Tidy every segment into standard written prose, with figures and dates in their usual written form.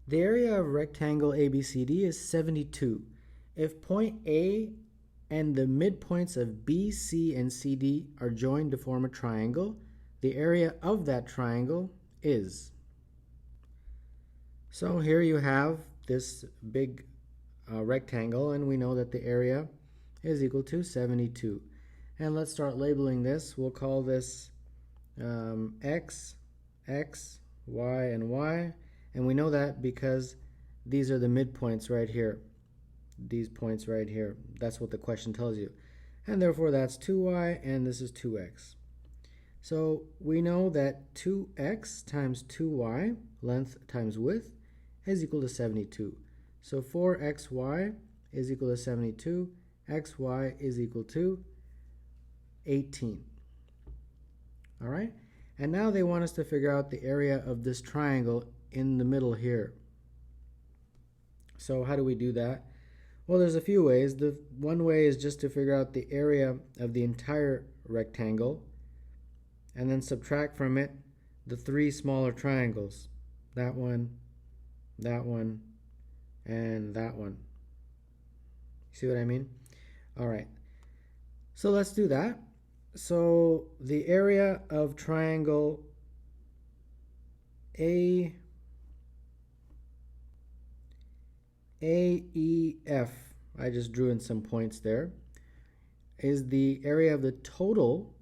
The area of rectangle ABCD is 72. If point A and the midpoints of B, C, and CD are joined to form a triangle, the area of that triangle is. So here you have this big rectangle, and we know that the area is equal to 72. And let's start labeling this. We'll call this X, X, Y, and Y. And we know that because these are the midpoints right here. These points right here. That's what the question tells you. And therefore that's 2y and this is 2x. So we know that 2x times 2y, length times width, is equal to 72. So 4xy is equal to 72. xy is equal to 18. All right? And now they want us to figure out the area of this triangle in the middle here. So how do we do that? Well, there's a few ways. The one way is just to figure out the area of the entire rectangle and then subtract from it the three smaller triangles. That one, and that one. See what I mean? All right. So let's do that. So the area of triangle AEF, I just drew in some points there, is the area of the total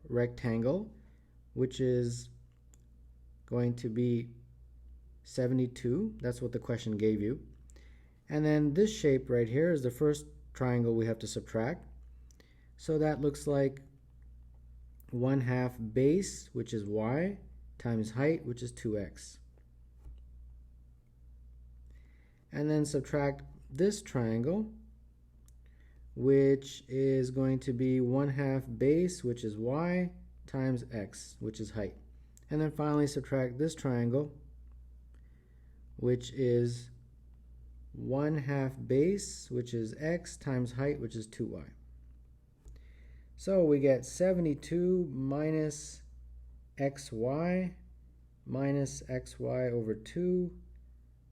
rectangle, which is going to be 72. That's what the question gave you. And then this shape right here is the first triangle we have to subtract. So that looks like 1/2 base, which is y, times height, which is 2x. And then subtract this triangle, which is going to be 1/2 base, which is y, times x, which is height. And then finally subtract this triangle, which is 1/2 base, which is x, times height, which is 2y. So we get 72 minus xy over 2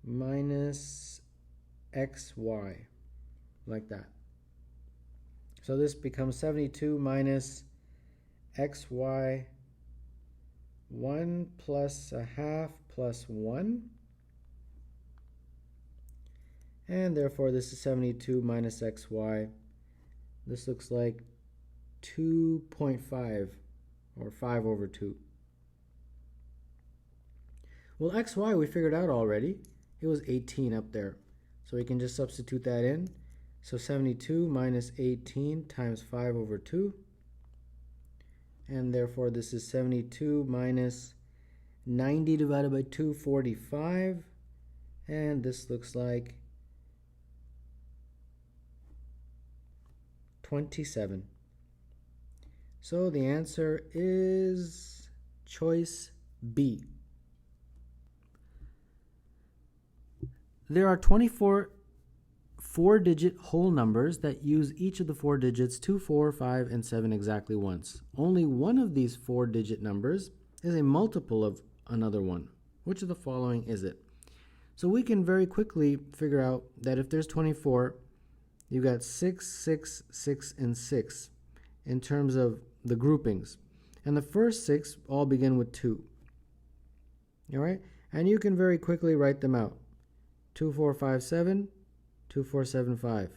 minus xy, like that. So this becomes 72 minus xy 1 plus 1/2 plus 1. And therefore this is 72 minus xy. This looks like 2.5 or 5 over 2. Well, xy we figured out already. It was 18 up there. So we can just substitute that in. So 72 minus 18 times 5 over 2. And therefore this is 72 minus 90 divided by 2, 45. And this looks like 27. So the answer is choice B. There are 24 four-digit whole numbers that use each of the four digits 2, 4, 5, and 7 exactly once. Only one of these four-digit numbers is a multiple of another one. Which of the following is it? So we can very quickly figure out that if there's 24, you've got 6, 6, 6, and 6 in terms of the groupings. And the first 6 all begin with 2. All right? And you can very quickly write them out. 2, 4, 5, 7, 2, 4, 7, 5.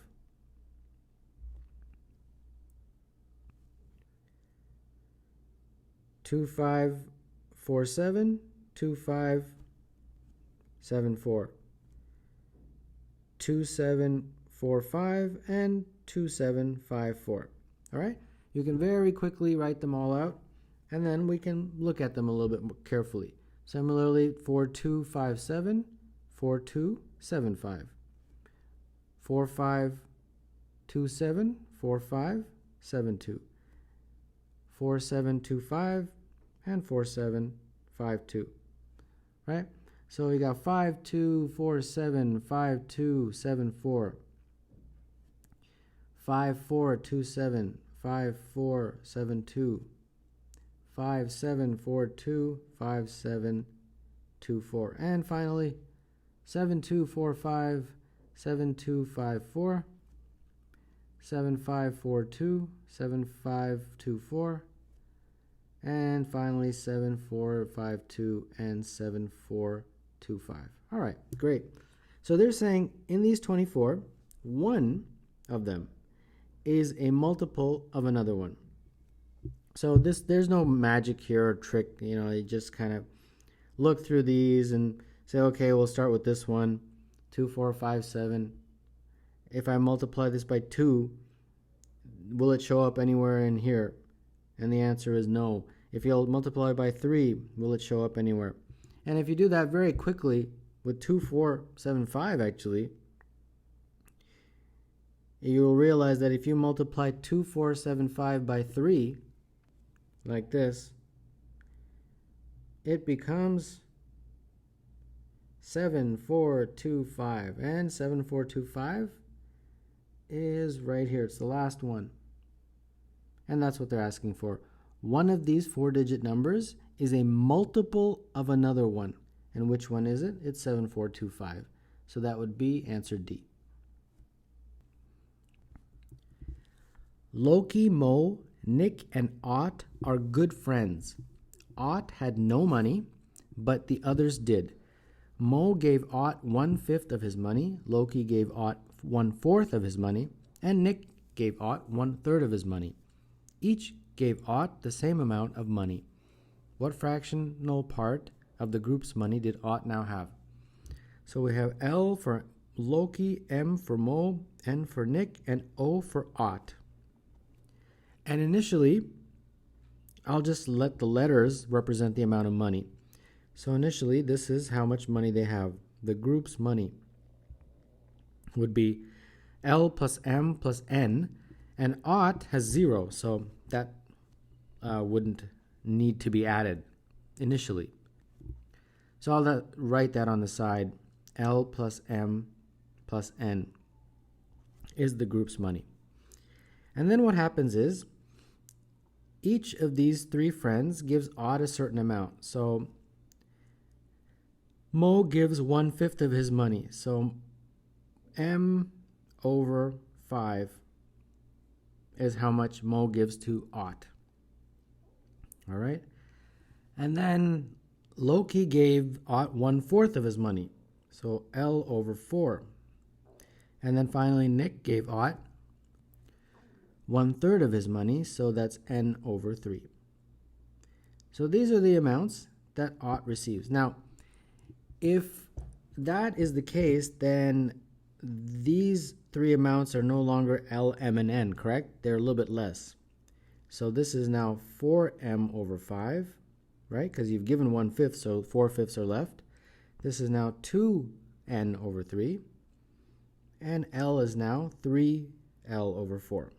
2, 5, 4, 7, 2, 5, 7, 4. 2, 7, 4, 5, and 2, 7, 5, 4. All right? You can very quickly write them all out, and then we can look at them a little bit more carefully. Similarly, 4, 2, 5, 7, 4, 2, 7, 5. 4, 5, 2, 7, 4, 5, 7, 2. 4, 7, 2, 5, and 4, 7, 5, 2. Right? So we got 5, 2, 4, 7, 5, 2, 7, 4. 5, 4, 2, 7, 5, 4, 7, 2. 5, 7, 4, 2, 5, 7, 2, 4. And finally, 7245, 7254, 7542, 7524, and finally 7452 and 7425. All right, great. So they're saying in these 24, one of them is a multiple of another one. So there's no magic here or trick, you just kind of look through these and say, okay, we'll start with this one, 2, 4, 5, 7. If I multiply this by 2, will it show up anywhere in here? And the answer is no. If you'll multiply by 3, will it show up anywhere? And if you do that very quickly with 2, 4, 7, 5 actually, you'll realize that if you multiply 2, 4, 7, 5 by 3, like this, it becomes 7425. And 7425 is right here. It's the last one. And that's what they're asking for. One of these 4-digit numbers is a multiple of another one. And which one is it? It's 7425. So that would be answer D. Loki, Mo, Nick, and Ott are good friends. Ott had no money, but the others did. Mo gave Ott 1/5 of his money, Loki gave Ott 1/4 of his money, and Nick gave Ott 1/3 of his money. Each gave Ott the same amount of money. What fractional part of the group's money did Ott now have? So we have L for Loki, M for Mo, N for Nick, and O for Ott. And initially, I'll just let the letters represent the amount of money. So initially, this is how much money they have. The group's money would be L plus M plus N, and Ott has 0, so that wouldn't need to be added initially. So I'll write that on the side. L plus M plus N is the group's money. And then what happens is each of these 3 friends gives Ott a certain amount. So Mo gives 1/5 of his money. So M over 5 is how much Mo gives to Ott. All right. And then Loki gave Ott 1/4 of his money. So L over 4. And then finally Nick gave Ott 1/3 of his money, so that's N over 3. So these are the amounts that Ott receives. Now, if that is the case, then these 3 amounts are no longer L, M, and N, correct? They're a little bit less. So this is now 4M over 5, right? Because you've given 1/5, so 4/5 are left. This is now 2N over 3. And L is now 3L over 4.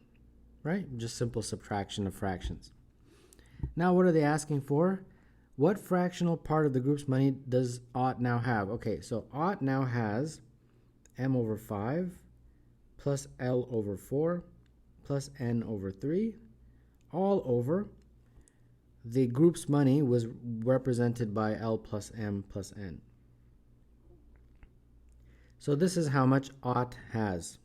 Right? Just simple subtraction of fractions. Now, what are they asking for? What fractional part of the group's money does Ott now have? Okay, so Ott now has M over 5 plus L over 4 plus N over 3 all over the group's money was represented by L plus M plus N. So this is how much Ott has.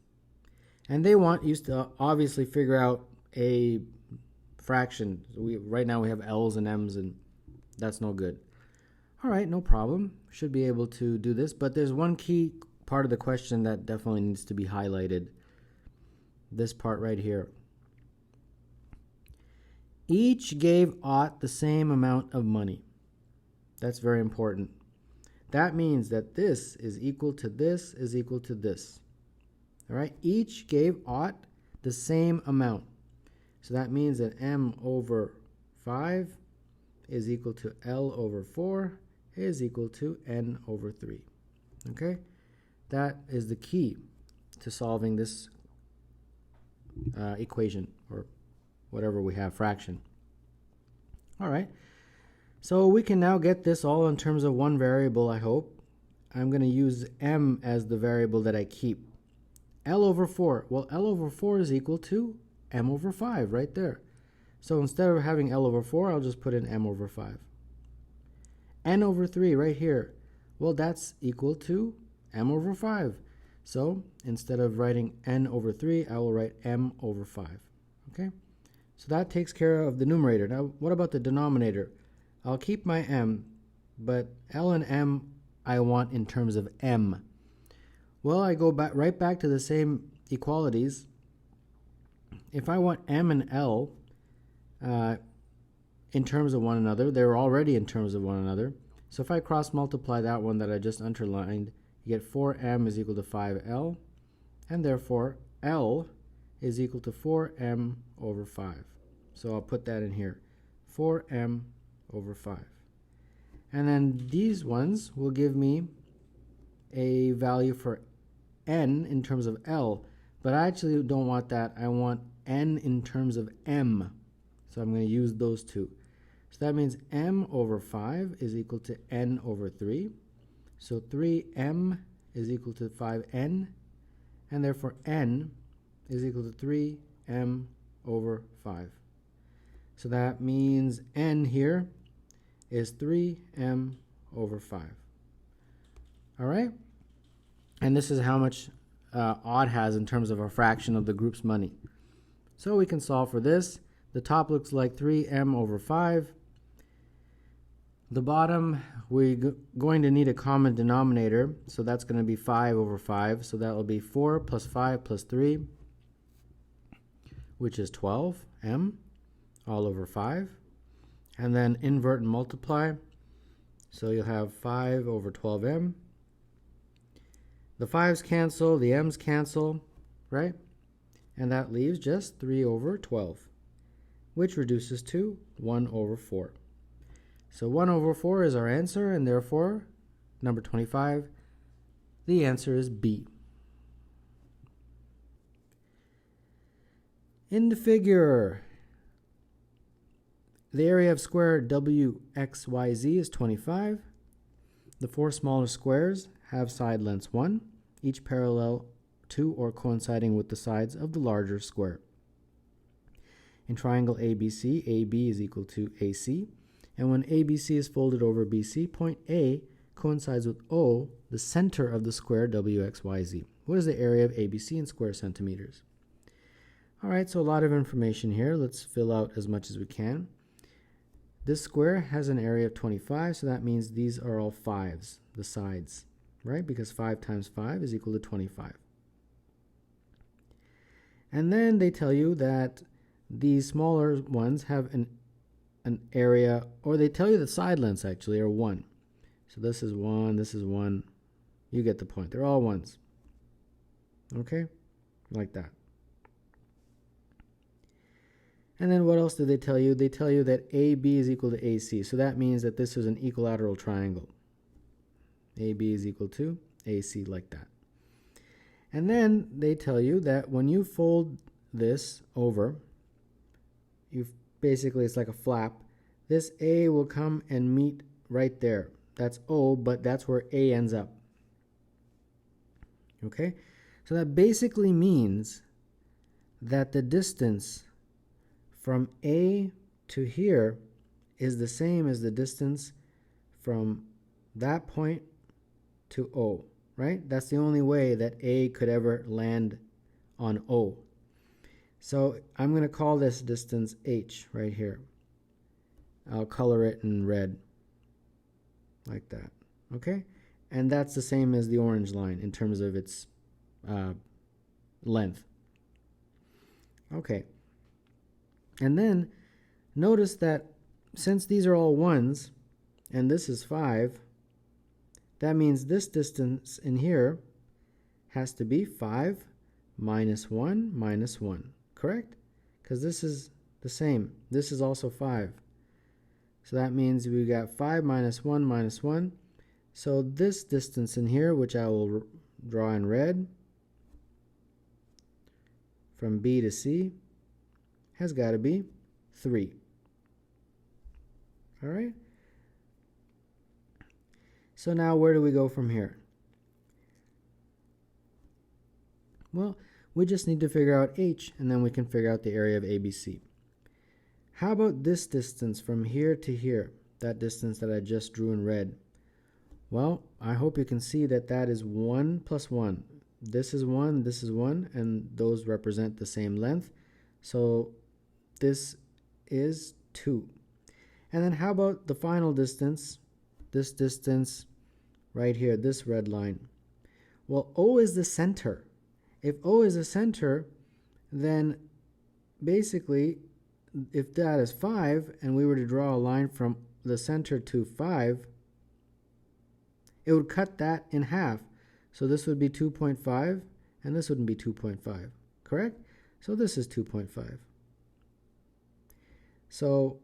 And they want you to obviously figure out a fraction. Right now we have L's and M's, and that's no good. All right, no problem. Should be able to do this. But there's one key part of the question that definitely needs to be highlighted. This part right here. Each gave Ott the same amount of money. That's very important. That means that this is equal to this is equal to this. All right, each gave Ott the same amount. So that means that M over 5 is equal to L over 4 is equal to N over 3. Okay, that is the key to solving this equation, or whatever we have, fraction. All right, so we can now get this all in terms of one variable, I hope. I'm going to use M as the variable that I keep. L over 4. Well, L over 4 is equal to M over 5 right there. So instead of having L over 4, I'll just put in M over 5. N over 3 right here. Well, that's equal to m over 5. So instead of writing n over 3, I will write m over 5. Okay? So that takes care of the numerator. Now, what about the denominator? I'll keep my m, but L and m I want in terms of m. Well, I go right back to the same equalities. If I want m and L in terms of one another, they're already in terms of one another. So if I cross multiply that one that I just underlined, you get 4m is equal to 5L, and therefore L is equal to 4m over 5. So I'll put that in here, 4m over 5. And then these ones will give me a value for n in terms of L, but I actually don't want that. I want n in terms of m. So I'm going to use those two. So that means m over 5 is equal to n over 3. So 3m is equal to 5n, and therefore n is equal to 3m over 5. So that means n here is 3m over 5. All right? And this is how much odd has in terms of a fraction of the group's money. So we can solve for this. The top looks like 3m over 5. The bottom, we're going to need a common denominator, so that's going to be 5 over 5. So that will be 4 plus 5 plus 3, which is 12m all over 5. And then invert and multiply. So you'll have 5 over 12m. The 5's cancel, the m's cancel, right? And that leaves just 3 over 12, which reduces to 1 over 4. So 1 over 4 is our answer, and therefore, number 25, the answer is B. In the figure, the area of square WXYZ is 25. The 4 smaller squares have side lengths 1, each parallel to or coinciding with the sides of the larger square. In triangle ABC, AB is equal to AC. And when ABC is folded over BC, point A coincides with O, the center of the square WXYZ. What is the area of ABC in square centimeters? All right, so a lot of information here. Let's fill out as much as we can. This square has an area of 25, so that means these are all 5s, the sides, right? Because 5 times 5 is equal to 25. And then they tell you that these smaller ones have an area, or they tell you the side lengths actually are 1. So this is 1, this is 1. You get the point. They're all 1s. Okay? Like that. And then what else did they tell you? They tell you that AB is equal to AC. So that means that this is an equilateral triangle. AB is equal to AC, like that. And then they tell you that when you fold this over, basically it's like a flap. This A will come and meet right there. That's O, but that's where A ends up. Okay? So that basically means that the distance from A to here is the same as the distance from that point to O, right? That's the only way that A could ever land on O. So I'm going to call this distance H right here. I'll color it in red like that, okay? And that's the same as the orange line in terms of its length. Okay. And then notice that since these are all 1s and this is 5, that means this distance in here has to be 5 minus 1 minus 1, correct? Because this is the same. This is also 5. So that means we got 5 minus 1 minus 1. So this distance in here, which I will draw in red, from B to C, has got to be 3. All right? So now where do we go from here? Well, we just need to figure out H, and then we can figure out the area of ABC. How about this distance from here to here, that distance that I just drew in red? Well, I hope you can see that that is 1 plus 1. This is 1, and those represent the same length. So this is 2. And then how about the final distance? This distance right here, this red line. Well, O is the center. If O is the center, then basically, if that is 5, and we were to draw a line from the center to 5, it would cut that in half. So this would be 2.5, and this wouldn't be 2.5, correct? So this is 2.5. So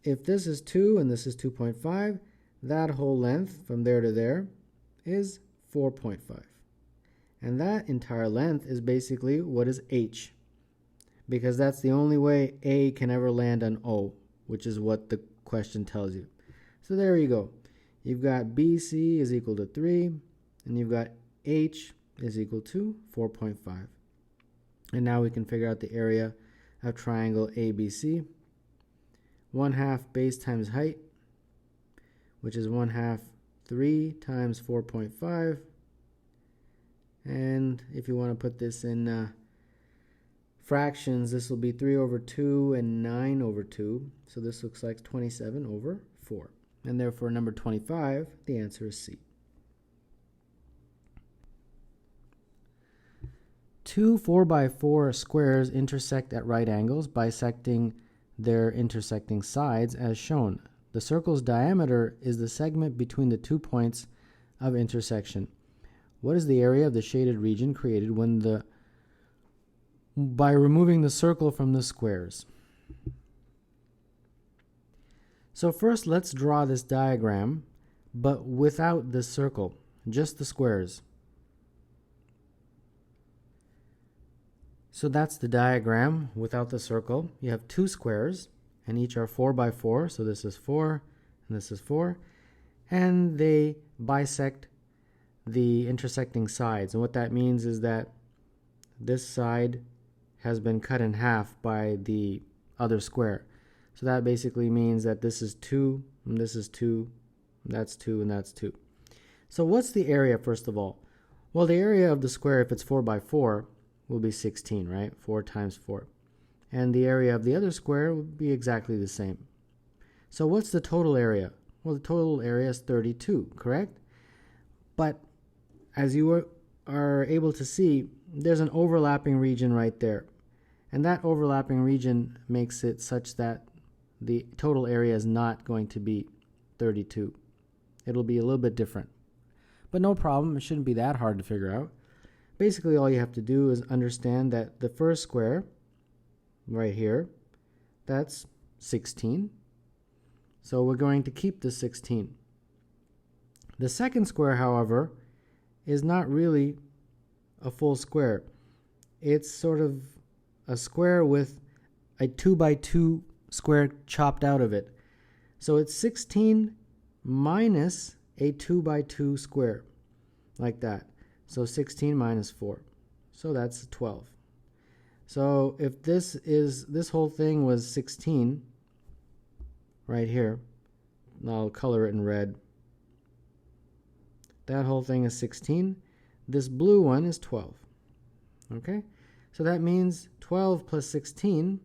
if this is 2 and this is 2.5, that whole length from there to there is 4.5. And that entire length is basically what is H, because that's the only way A can ever land on O, which is what the question tells you. So there you go. You've got BC is equal to 3, and you've got H is equal to 4.5. And now we can figure out the area of triangle ABC. 1/2 base times height, which is 1/2 3 times 4.5. And if you want to put this in fractions, this will be 3 over 2 and 9 over 2. So this looks like 27 over 4. And therefore, number 25, the answer is C. Two 4x4 squares intersect at right angles, bisecting their intersecting sides as shown. The circle's diameter is the segment between the 2 points of intersection. What is the area of the shaded region created by removing the circle from the squares? So first, let's draw this diagram, but without the circle, just the squares. So that's the diagram without the circle. You have 2 squares, and each are 4x4, so this is 4, and this is 4, and they bisect the intersecting sides. And what that means is that this side has been cut in half by the other square. So that basically means that this is 2, and this is 2, and that's 2, and that's 2. So what's the area, first of all? Well, the area of the square, if it's 4x4, will be 16, right? 4 times 4. And the area of the other square will be exactly the same. So what's the total area? Well, the total area is 32, correct? But as you are able to see, there's an overlapping region right there. And that overlapping region makes it such that the total area is not going to be 32. It'll be a little bit different. But no problem, it shouldn't be that hard to figure out. Basically, all you have to do is understand that the first square, right here, that's 16. So we're going to keep the 16. The second square, however, is not really a full square. It's sort of a square with a 2x2 square chopped out of it. So it's 16 minus a 2x2 square, like that. So 16 minus 4. So that's 12. So if this whole thing was 16, right here, I'll color it in red. That whole thing is 16. This blue one is 12. Okay? So that means 12 plus 16,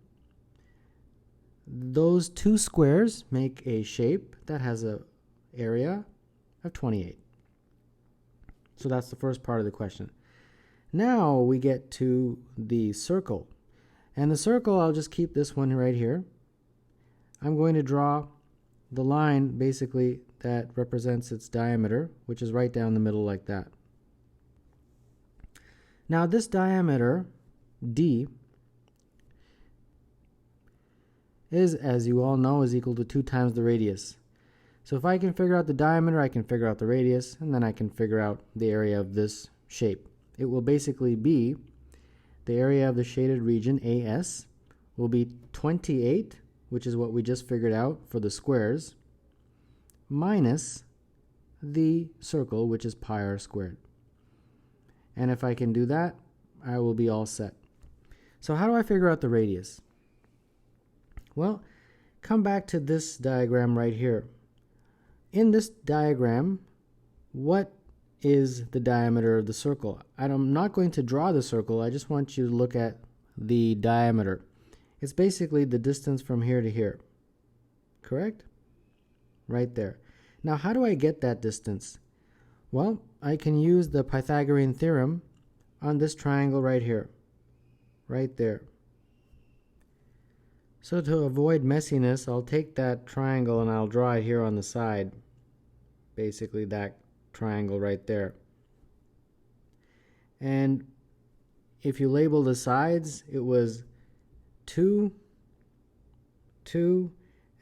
those 2 squares make a shape that has an area of 28. So that's the first part of the question. Now we get to the circle. And the circle, I'll just keep this one right here. I'm going to draw the line basically that represents its diameter, which is right down the middle like that. Now this diameter, D, is, as you all know, is equal to 2 times the radius. So if I can figure out the diameter, I can figure out the radius, and then I can figure out the area of this shape. It will basically be the area of the shaded region, AS, will be 28, which is what we just figured out for the squares, minus the circle, which is pi r squared. And if I can do that, I will be all set. So how do I figure out the radius? Well, come back to this diagram right here. In this diagram, what is the diameter of the circle? I'm not going to draw the circle, I just want you to look at the diameter. It's basically the distance from here to here, correct? Right there. Now, how do I get that distance? Well, I can use the Pythagorean theorem on this triangle right here, right there. So to avoid messiness, I'll take that triangle and I'll draw it here on the side. Basically that triangle right there. And if you label the sides, it was 2, 2,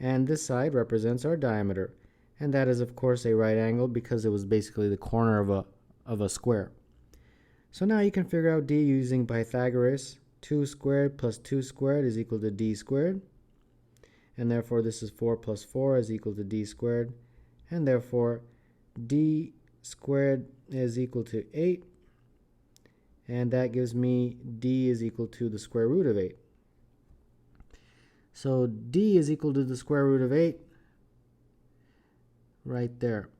and this side represents our diameter. And that is, of course, a right angle because it was basically the corner of a square. So now you can figure out d using Pythagoras. 2 squared plus 2 squared is equal to d squared. And therefore, this is 4 plus 4 is equal to d squared. And therefore, d squared is equal to 8. And that gives me d is equal to the square root of 8. So d is equal to the square root of 8 right there.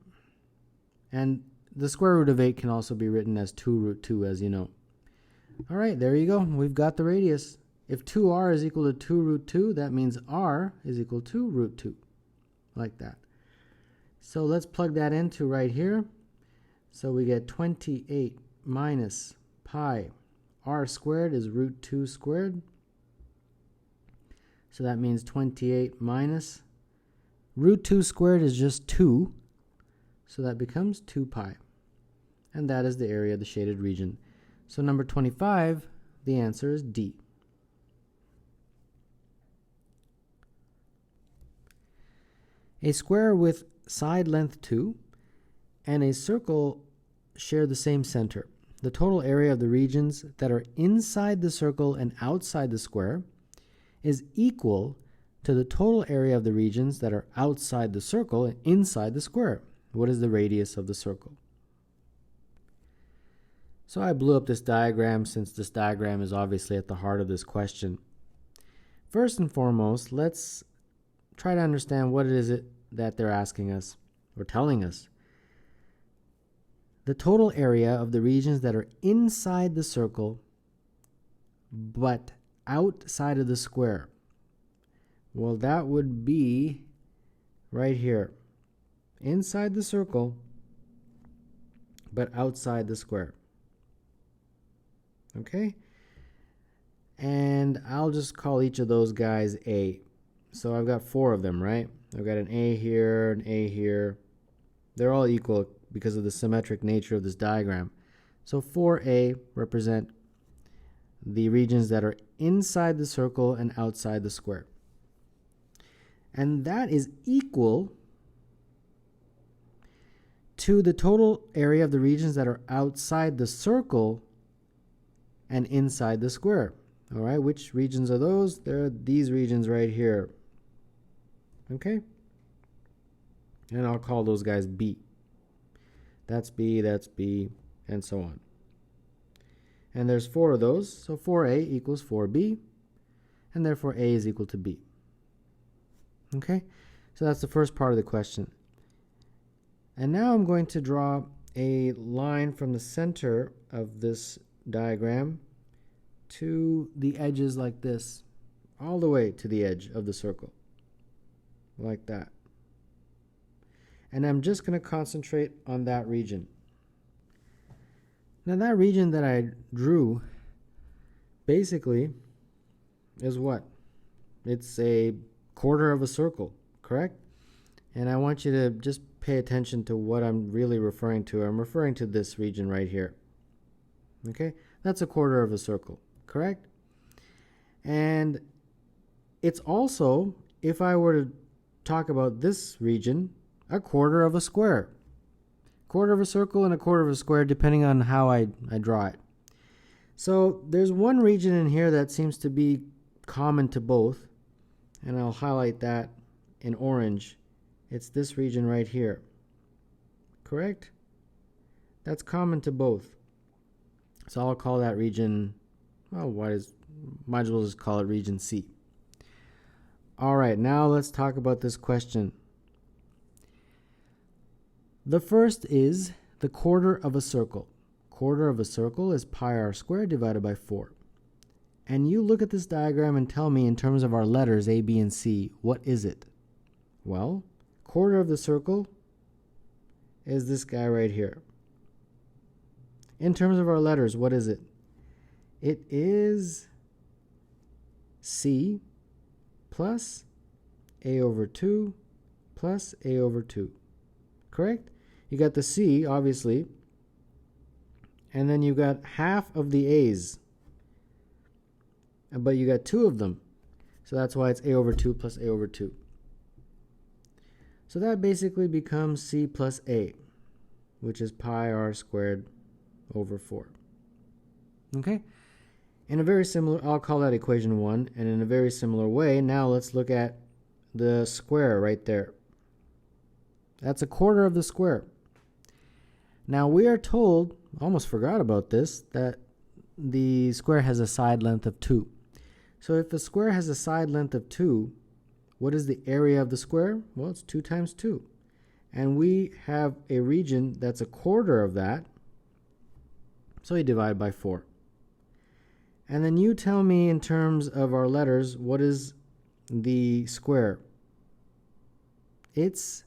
And the square root of 8 can also be written as 2 root 2, as you know. All right, there you go. We've got the radius. If 2r is equal to 2 root 2, that means r is equal to root 2, like that. So let's plug that into right here. So we get 28 minus pi r squared is root 2 squared. So that means 28 minus root 2 squared is just 2. So that becomes 2 pi. And that is the area of the shaded region. So number 25, the answer is D. A square with side length 2 and a circle share the same center. The total area of the regions that are inside the circle and outside the square is equal to the total area of the regions that are outside the circle and inside the square. What is the radius of the circle? So I blew up this diagram since this diagram is obviously at the heart of this question. First and foremost, let's try to understand what it is that they're asking us or telling us. The total area of the regions that are inside the circle but outside of the square. Well, that would be right here. Inside the circle but outside the square. Okay? And I'll just call each of those guys A. So I've got 4 of them, right? I've got an A here, an A here. They're all equal because of the symmetric nature of this diagram. So 4A represent the regions that are inside the circle and outside the square. And that is equal to the total area of the regions that are outside the circle and inside the square. All right, which regions are those? They're these regions right here. Okay? And I'll call those guys B. That's B, and so on. And there's 4 of those, so 4A equals 4B, and therefore A is equal to B. Okay? So that's the first part of the question. And now I'm going to draw a line from the center of this diagram to the edges like this, all the way to the edge of the circle, like that. And I'm just going to concentrate on that region. Now that region that I drew basically is what? It's a quarter of a circle, correct? And I want you to just pay attention to what I'm really referring to. I'm referring to this region right here. Okay? That's a quarter of a circle, correct? And it's also, if I were to talk about this region, a quarter of a square. Quarter of a circle and a quarter of a square, depending on how I draw it. So there's one region in here that seems to be common to both, and I'll highlight that in orange. It's this region right here. Correct? That's common to both. So I'll call that region, well, might as well just call it region C. All right, now let's talk about this question. The first is the quarter of a circle. Quarter of a circle is pi r squared divided by 4. And you look at this diagram and tell me in terms of our letters A, B, and C, what is it? Well, quarter of the circle is this guy right here. In terms of our letters, what is it? It is C plus A over 2 plus A over 2. Correct? You got the C, obviously, and then you got half of the A's. But you got 2 of them. So that's why it's A over 2 plus A over 2. So that basically becomes C plus A, which is pi r squared over 4. Okay? In a very similar, I'll call that equation 1, and in a very similar way, now let's look at the square right there. That's a quarter of the square. Now we are told, almost forgot about this, that the square has a side length of 2. So if the square has a side length of 2, what is the area of the square? Well, it's 2 times 2. And we have a region that's a quarter of that, so we divide by 4. And then you tell me in terms of our letters, what is the square? It's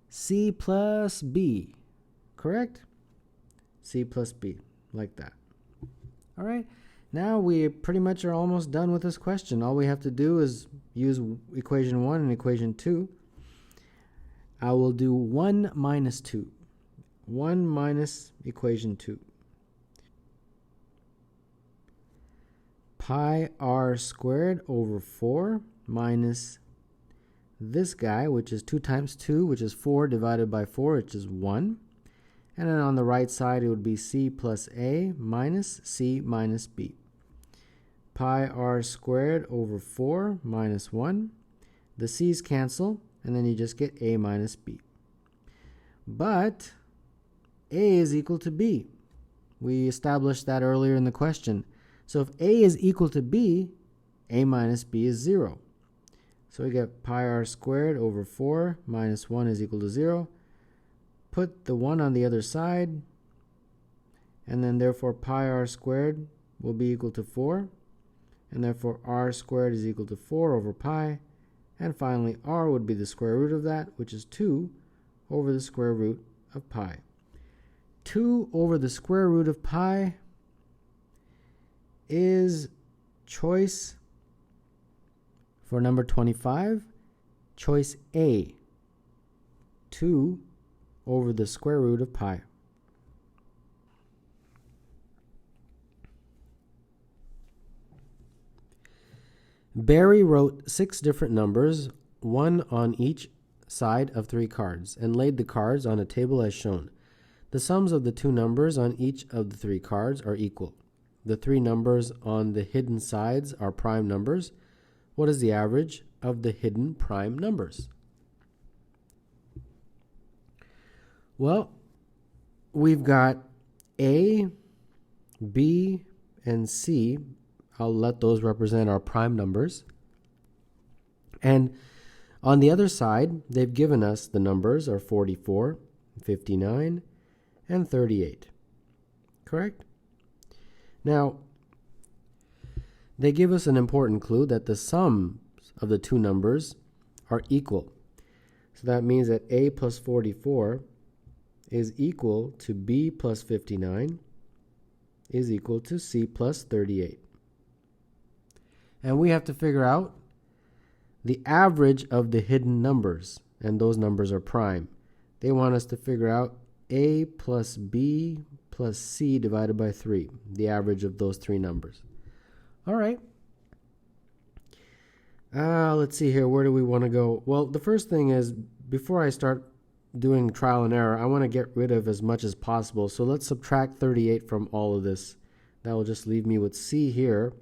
C plus B, correct? C plus B, like that. All right, now we pretty much are almost done with this question. All we have to do is use equation 1 and equation 2. I will do 1 minus 2. 1 minus equation 2. Pi r squared over 4 minus this guy, which is 2 times 2, which is 4 divided by 4, which is 1. And then on the right side, it would be C plus A minus C minus B. Pi r squared over 4 minus 1. The C's cancel, and then you just get A minus B. But A is equal to B. We established that earlier in the question. So if A is equal to B, A minus B is 0. So we get pi r squared over 4 minus 1 is equal to 0. Put the 1 on the other side, and then therefore pi r squared will be equal to 4, and therefore r squared is equal to 4 over pi, and finally r would be the square root of that, which is 2 over the square root of pi. 2 over the square root of pi is choice for number 25, choice A, 2 over the square root of pi. Barry wrote 6 different numbers, 1 on each side of 3 cards, and laid the cards on a table as shown. The sums of the 2 numbers on each of the 3 cards are equal. The 3 numbers on the hidden sides are prime numbers. What is the average of the hidden prime numbers? Well, we've got A, B, and C. I'll let those represent our prime numbers. And on the other side, they've given us the numbers are 44, 59, and 38. Correct? Now, they give us an important clue that the sums of the 2 numbers are equal. So that means that A plus 44 is equal to B plus 59 is equal to C plus 38. And we have to figure out the average of the hidden numbers, and those numbers are prime. They want us to figure out A plus B plus C divided by 3, the average of those 3 numbers. All right. Let's see here. Where do we want to go? Well, the first thing is, before I start doing trial and error, I want to get rid of as much as possible. So let's subtract 38 from all of this. That will just leave me with C here,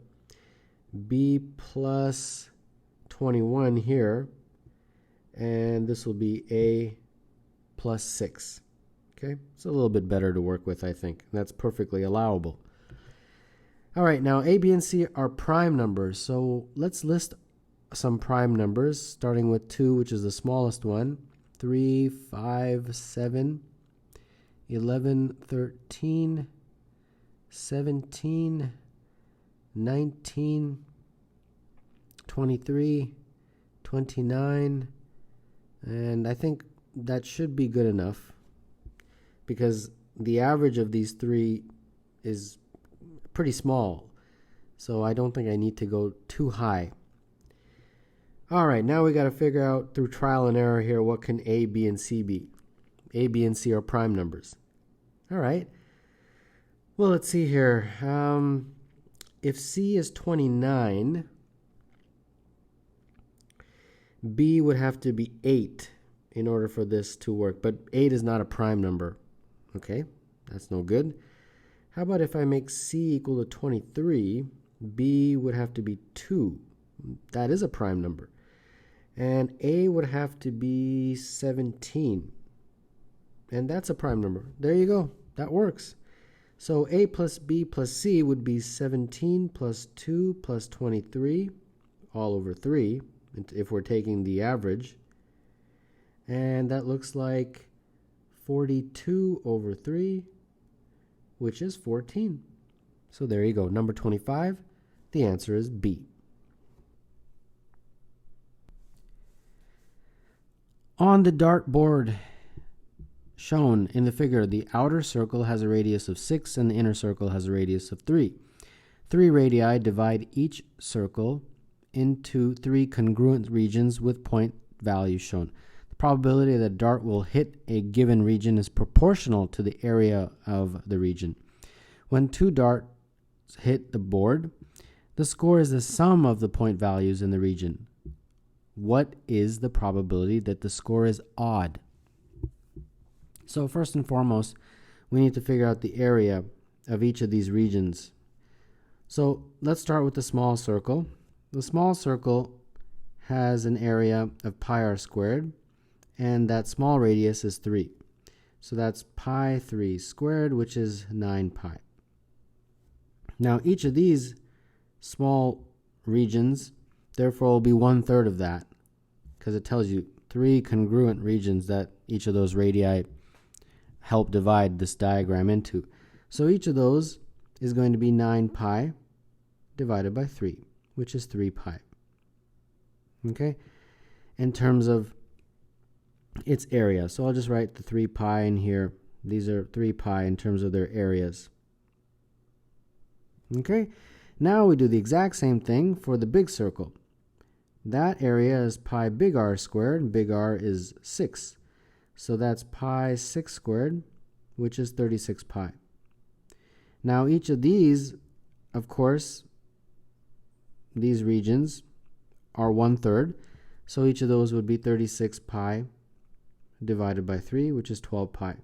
B plus 21 here, and this will be A plus 6. Okay, it's a little bit better to work with, I think. That's perfectly allowable. All right, now A, B, and C are prime numbers. So let's list some prime numbers, starting with 2, which is the smallest one. 3, 5, 7, 11, 13, 17, 19, 23, 29, and I think that should be good enough because the average of these three is pretty small, so I don't think I need to go too high. All right, now we got to figure out through trial and error here what can A, B, and C be. A, B, and C are prime numbers. All right. Well, let's see here. If C is 29, B would have to be 8 in order for this to work. But 8 is not a prime number. Okay, that's no good. How about if I make C equal to 23, B would have to be 2. That is a prime number. And A would have to be 17. And that's a prime number. There you go. That works. So A plus B plus C would be 17 plus 2 plus 23 all over 3 if we're taking the average. And that looks like 42 over 3, which is 14. So there you go. Number 25, the answer is B. On the dartboard shown in the figure, the outer circle has a radius of 6 and the inner circle has a radius of 3. 3 radii divide each circle into 3 congruent regions with point values shown. The probability that a dart will hit a given region is proportional to the area of the region. When 2 darts hit the board, the score is the sum of the point values in the region. What is the probability that the score is odd? So first and foremost, we need to figure out the area of each of these regions. So let's start with the small circle. The small circle has an area of pi r squared, and that small radius is 3. So that's pi 3 squared, which is 9 pi. Now each of these small regions therefore will be 1/3 of that, because it tells you 3 congruent regions that each of those radii help divide this diagram into. So each of those is going to be 9 pi divided by 3, which is 3 pi. Okay? In terms of its area. So I'll just write the 3 pi in here. These are 3 pi in terms of their areas. Okay? Now we do the exact same thing for the big circle. That area is pi big R squared, and big R is 6. So that's pi 6 squared, which is 36 pi. Now each of these, of course, these regions are 1/3. So each of those would be 36 pi divided by 3, which is 12 pi.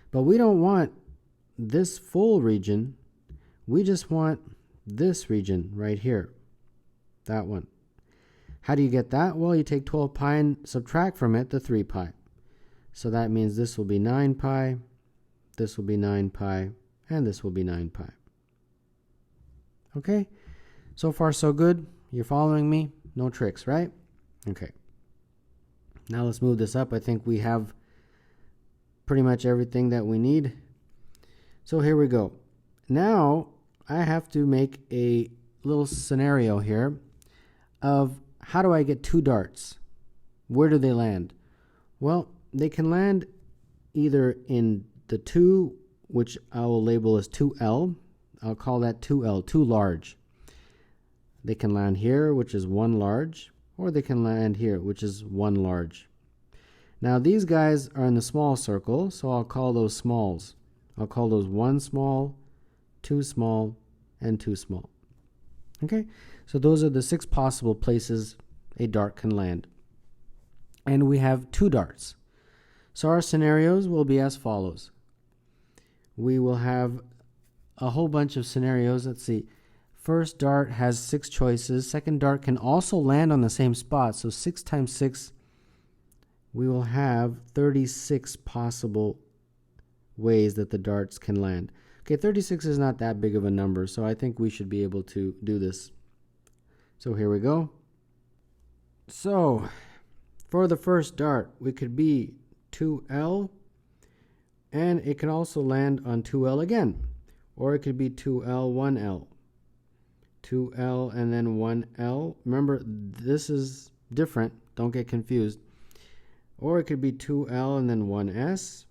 But we don't want this full region. We just want this region right here. That one. How do you get that? Well, you take 12 pi and subtract from it the 3 pi. So that means this will be 9 pi, this will be 9 pi, and this will be 9 pi. Okay? So far so good. You're following me? No tricks, right? Okay. Now let's move this up. I think we have pretty much everything that we need. So here we go. Now I have to make a little scenario here of how do I get 2 darts? Where do they land? Well, they can land either in the 2, which I will label as 2L. I'll call that 2L, 2 large. They can land here, which is 1 large, or they can land here, which is 1 large. Now these guys are in the small circle, so I'll call those smalls. I'll call those 1 small, 2 small, and 2 small. Okay, so those are the 6 possible places a dart can land. And we have 2 darts. So our scenarios will be as follows. We will have a whole bunch of scenarios. Let's see. First dart has 6 choices. Second dart can also land on the same spot. So 6 times 6, we will have 36 possible ways that the darts can land. Okay, 36 is not that big of a number, so I think we should be able to do this. So here we go. So for the first dart, we could be 2L, And it can also land on 2L again. Or it could be 2L, 1L. 2L and then 1L. Remember, this is different. Don't get confused. Or it could be 2L and then 1S.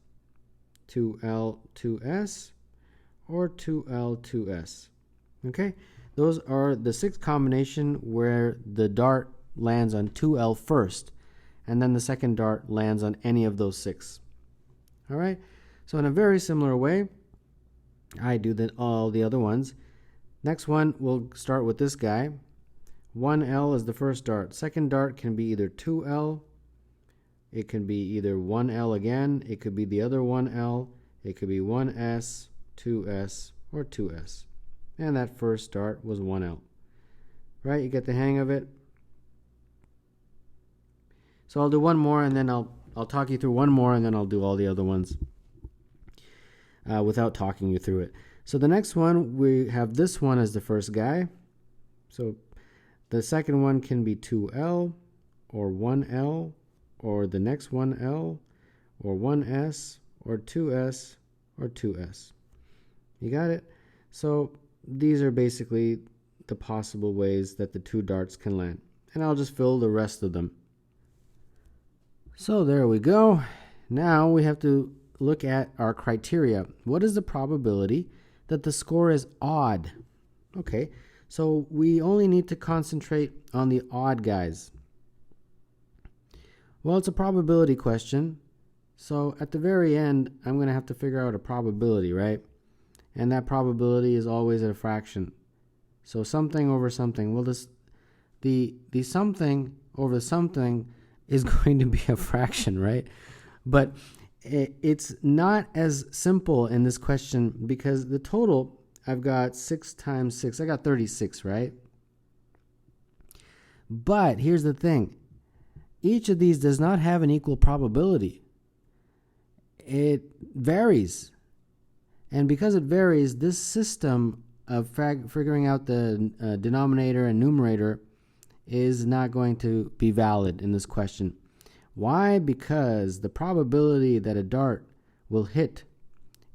2L, 2S. Or 2L, 2S. Okay? Those are the 6 combination where the dart lands on 2L first. And then the second dart lands on any of those 6. All right? So in a very similar way, I do all the other ones. Next one, we'll start with this guy. 1L is the first dart. Second dart can be either 2L. It can be either 1L again. It could be the other 1L. It could be 1S, 2S, or 2S. And that first dart was 1L. Right? You get the hang of it? So I'll do one more, and then I'll talk you through one more, and then I'll do all the other ones without talking you through it. So the next one, we have this one as the first guy. So the second one can be 2L, or 1L, or the next 1L, or 1S, or 2S, or 2S. You got it? So these are basically the possible ways that the 2 darts can land. And I'll just fill the rest of them. So there we go. Now we have to look at our criteria. What is the probability that the score is odd? Okay, so we only need to concentrate on the odd guys. Well, it's a probability question. So at the very end, I'm going to have to figure out a probability, right? And that probability is always at a fraction. So something over something. Well, the something over something is going to be a fraction, right? But it's not as simple in this question because the total, I've got 6 times 6. I got 36, right? But here's the thing. Each of these does not have an equal probability. It varies. And because it varies, this system of figuring out the denominator and numerator is not going to be valid in this question. Why? Because the probability that a dart will hit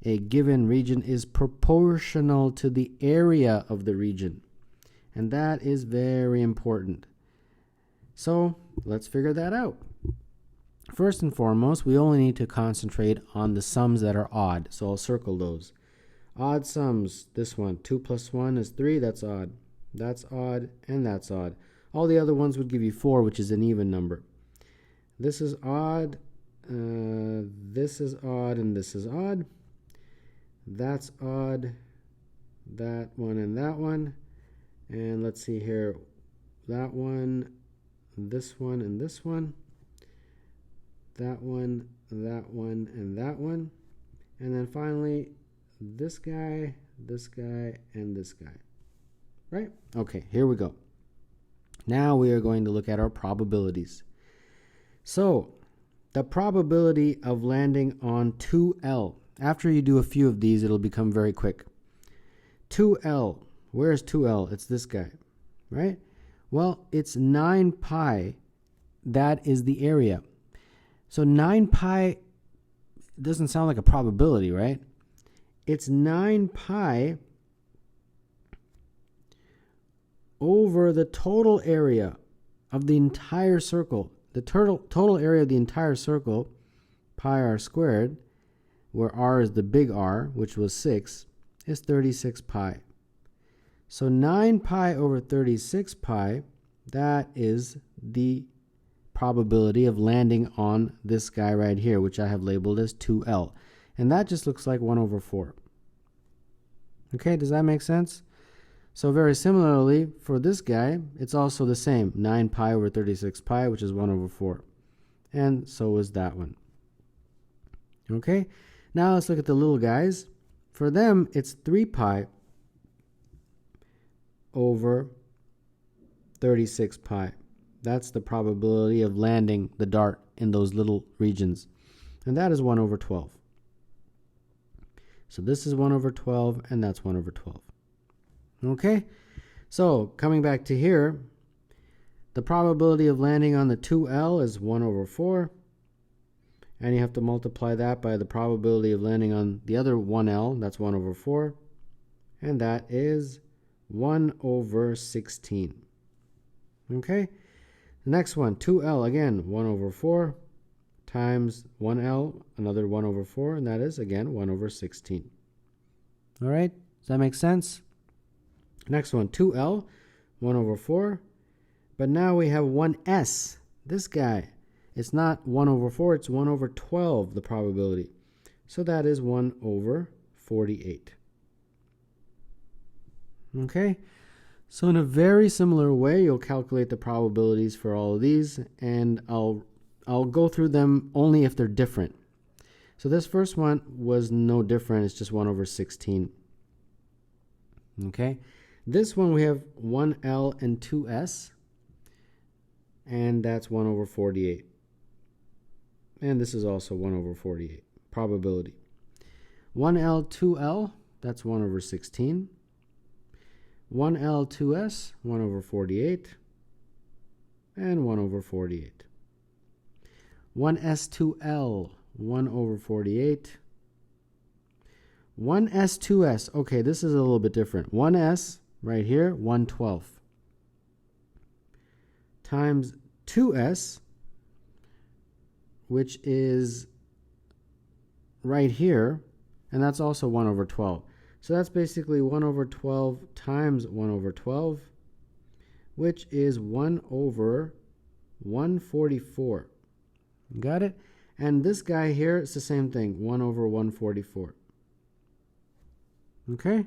a given region is proportional to the area of the region. And that is very important. So let's figure that out. First and foremost, we only need to concentrate on the sums that are odd. So I'll circle those. Odd sums, this one, 2 plus 1 is 3, that's odd. That's odd, and that's odd. All the other ones would give you 4, which is an even number. This is odd, this is odd, and this is odd. That's odd, that one and that one. And let's see here, that one, this one, and this one. That one, and that one. And then finally, this guy, and this guy. Right? Okay, here we go. Now we are going to look at our probabilities. So, the probability of landing on 2L. After you do a few of these, it'll become very quick. 2L. Where's 2L? It's this guy, right? Well, it's 9 pi. That is the area. So 9 pi doesn't sound like a probability, right? It's 9 pi over the total area of the entire circle. The total area of the entire circle, pi r squared, where r is the big R, which was 6, is 36 pi. So 9 pi over 36 pi, that is the probability of landing on this guy right here, which I have labeled as 2L. And that just looks like 1 over 4. Okay, does that make sense? So very similarly, for this guy, it's also the same. 9 pi over 36 pi, which is 1 over 4. And so is that one. Okay, now let's look at the little guys. For them, it's 3 pi over 36 pi. That's the probability of landing the dart in those little regions. And that is 1 over 12. So this is 1 over 12, and that's 1 over 12. Okay, so coming back to here, the probability of landing on the 2L is 1 over 4. and you have to multiply that by the probability of landing on the other 1L, that's 1 over 4, and that is 1 over 16. Okay, the next one, 2L, again, 1 over 4 times 1L, another 1 over 4, and that is, again, 1 over 16. All right, does that make sense? Next one, 2L, 1 over 4, but now we have 1S, this guy. It's not 1 over 4, it's 1 over 12, the probability. So that is 1 over 48. Okay, so in a very similar way, you'll calculate the probabilities for all of these, and I'll go through them only if they're different. So this first one was no different, it's just 1 over 16. Okay, this one we have 1L and 2S, and that's 1 over 48. And this is also 1 over 48, probability. 1L, 2L, that's 1 over 16. 1L, 2S, 1 over 48. And 1 over 48. 1S, 2L, 1 over 48. 1S, 2S, okay, this is a little bit different. 1S, right here, 1/12. Times 2S, which is right here, and that's also 1 over 12. So that's basically 1 over 12 times 1 over 12, which is 1 over 144. Got it? And this guy here, it's the same thing, 1 over 144. Okay?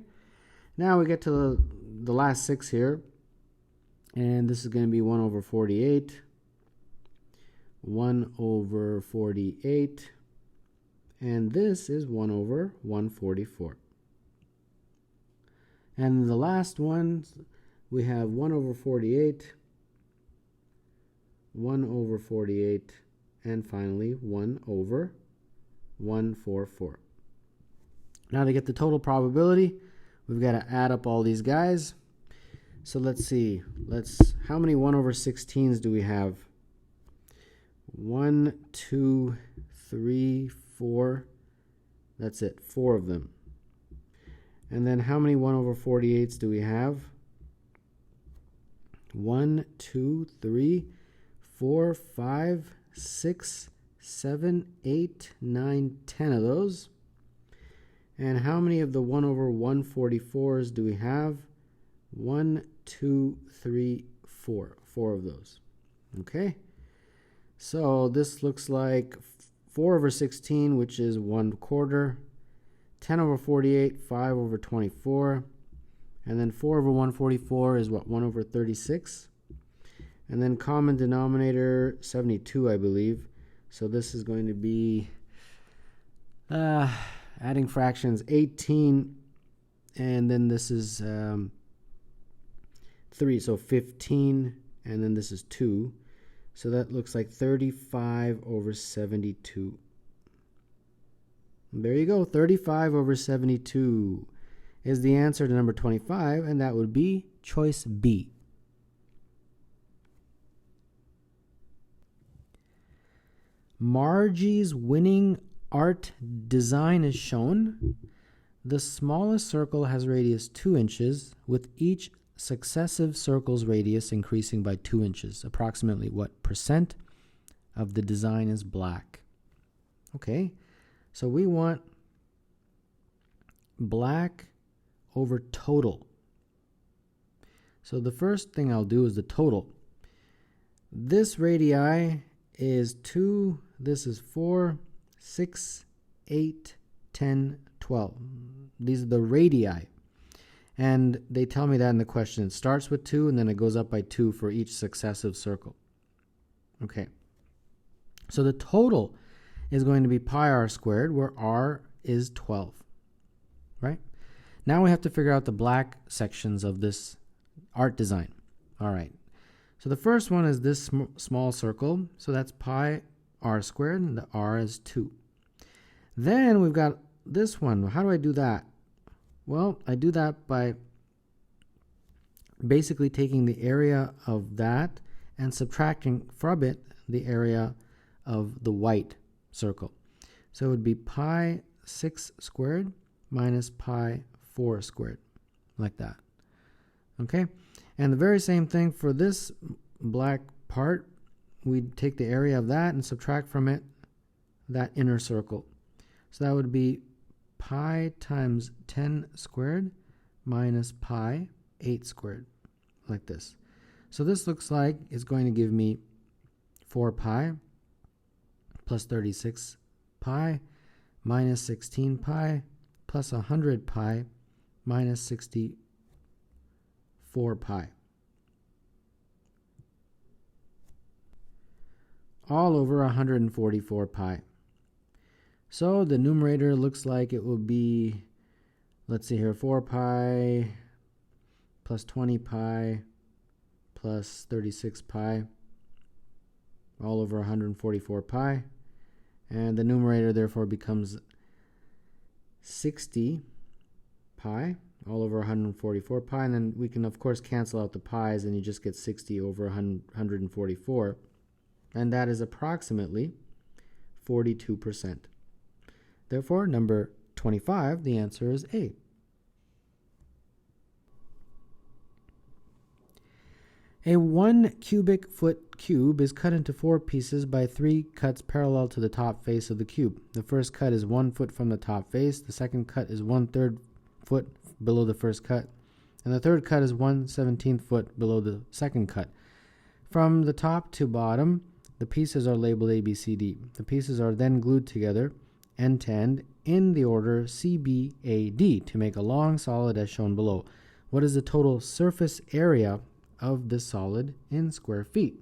Now we get to the last 6 here, and this is going to be 1 over 48. 1 over 48, and this is 1 over 144. And the last ones, we have 1 over 48, 1 over 48, and finally 1 over 144. Now to get the total probability, we've got to add up all these guys. So let's see, how many 1 over 16s do we have? 1, 2, 3, 4. That's it, 4 of them. And then how many 1 over 48s do we have? 1, 2, 3, 4, 5, 6, 7, 8, 9, 10 of those. And how many of the 1 over 144s do we have? 1, 2, 3, 4. 4 of those. Okay. So this looks like 4 over 16, which is 1/4. 10 over 48, 5 over 24. And then 4 over 144 is what, 1 over 36. And then common denominator, 72, I believe. So this is going to be, adding fractions, 18. And then this is 3, so 15. And then this is 2. So that looks like 35 over 72. There you go, 35 over 72 is the answer to number 25, and that would be choice B. Margie's winning art design is shown. The smallest circle has radius 2 inches, with each successive circle's radius increasing by 2 inches. Approximately what percent of the design is black? Okay, so we want black over total. So the first thing I'll do is the total. This radii is 2, this is 4, 6, 8, 10, 12. These are the radii. And they tell me that in the question. It starts with 2 and then it goes up by 2 for each successive circle. Okay. So the total is going to be pi r squared, where r is 12. Right? Now we have to figure out the black sections of this art design. All right. So the first one is this small circle. So that's pi r squared, and the r is 2. Then we've got this one. How do I do that? Well, I do that by basically taking the area of that and subtracting from it the area of the white circle. So it would be pi 6 squared minus pi 4 squared, like that. Okay? And the very same thing for this black part, we'd take the area of that and subtract from it that inner circle. So that would be pi times 10 squared minus pi 8 squared, like this. So this looks like it's going to give me 4 pi plus 36 pi minus 16 pi plus 100 pi minus 64 pi. All over 144 pi. So the numerator looks like it will be, let's see here, 4 pi plus 20 pi plus 36 pi, all over 144 pi. And the numerator therefore becomes 60 pi, all over 144 pi. And then we can, of course, cancel out the pi's, and you just get 60 over 144. And that is approximately 42%. Therefore, number 25, the answer is A. A 1 cubic foot cube is cut into 4 pieces by 3 cuts parallel to the top face of the cube. The first cut is 1 foot from the top face, the second cut is 1/3 foot below the first cut, and the third cut is 1/17 foot below the second cut. From the top to bottom, the pieces are labeled A, B, C, D. The pieces are then glued together end to end in the order C, B, A, D to make a long solid as shown below. What is the total surface area of this solid in square feet?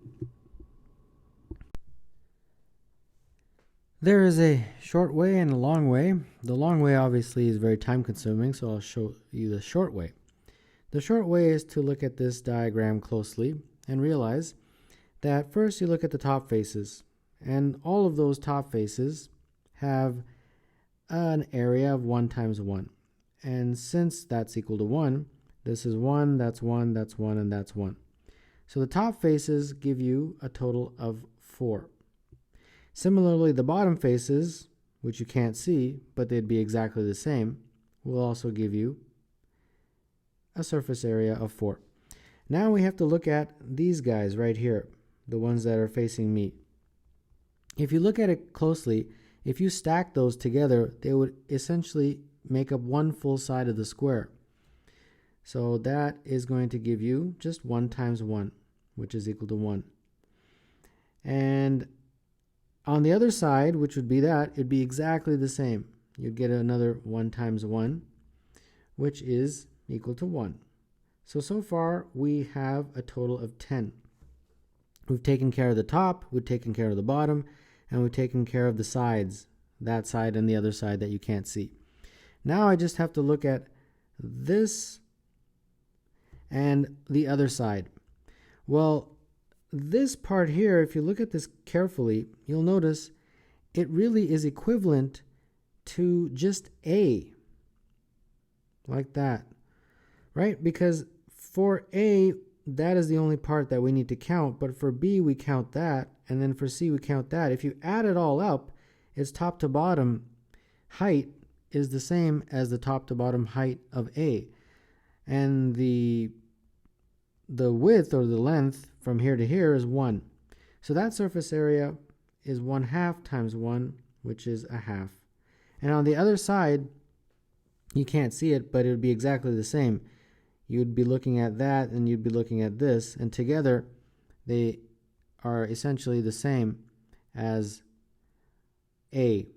There is a short way and a long way. The long way obviously is very time consuming, so I'll show you the short way. The short way is to look at this diagram closely and realize that first you look at the top faces, and all of those top faces have an area of 1 times 1. And since that's equal to 1, this is 1, that's 1, that's 1, and that's 1. So the top faces give you a total of 4. Similarly, the bottom faces, which you can't see, but they'd be exactly the same, will also give you a surface area of 4. Now we have to look at these guys right here, the ones that are facing me. If you look at it closely, if you stack those together, they would essentially make up one full side of the square. So that is going to give you just 1 times 1, which is equal to 1. And on the other side, which would be that, it'd be exactly the same. You'd get another 1 times 1, which is equal to 1. So far, we have a total of 10. We've taken care of the top, we've taken care of the bottom, and we've taken care of the sides, that side and the other side that you can't see. Now I just have to look at this and the other side. Well, this part here, if you look at this carefully, you'll notice it really is equivalent to just A, like that, right? Because for A, that is the only part that we need to count, but for B, we count that, and then for C, we count that. If you add it all up, its top to bottom height is the same as the top to bottom height of A. And the width or the length from here to here is 1. So that surface area is 1/2 times 1, which is 1/2. And on the other side, you can't see it, but it would be exactly the same. You'd be looking at that and you'd be looking at this, and together they are essentially the same as A,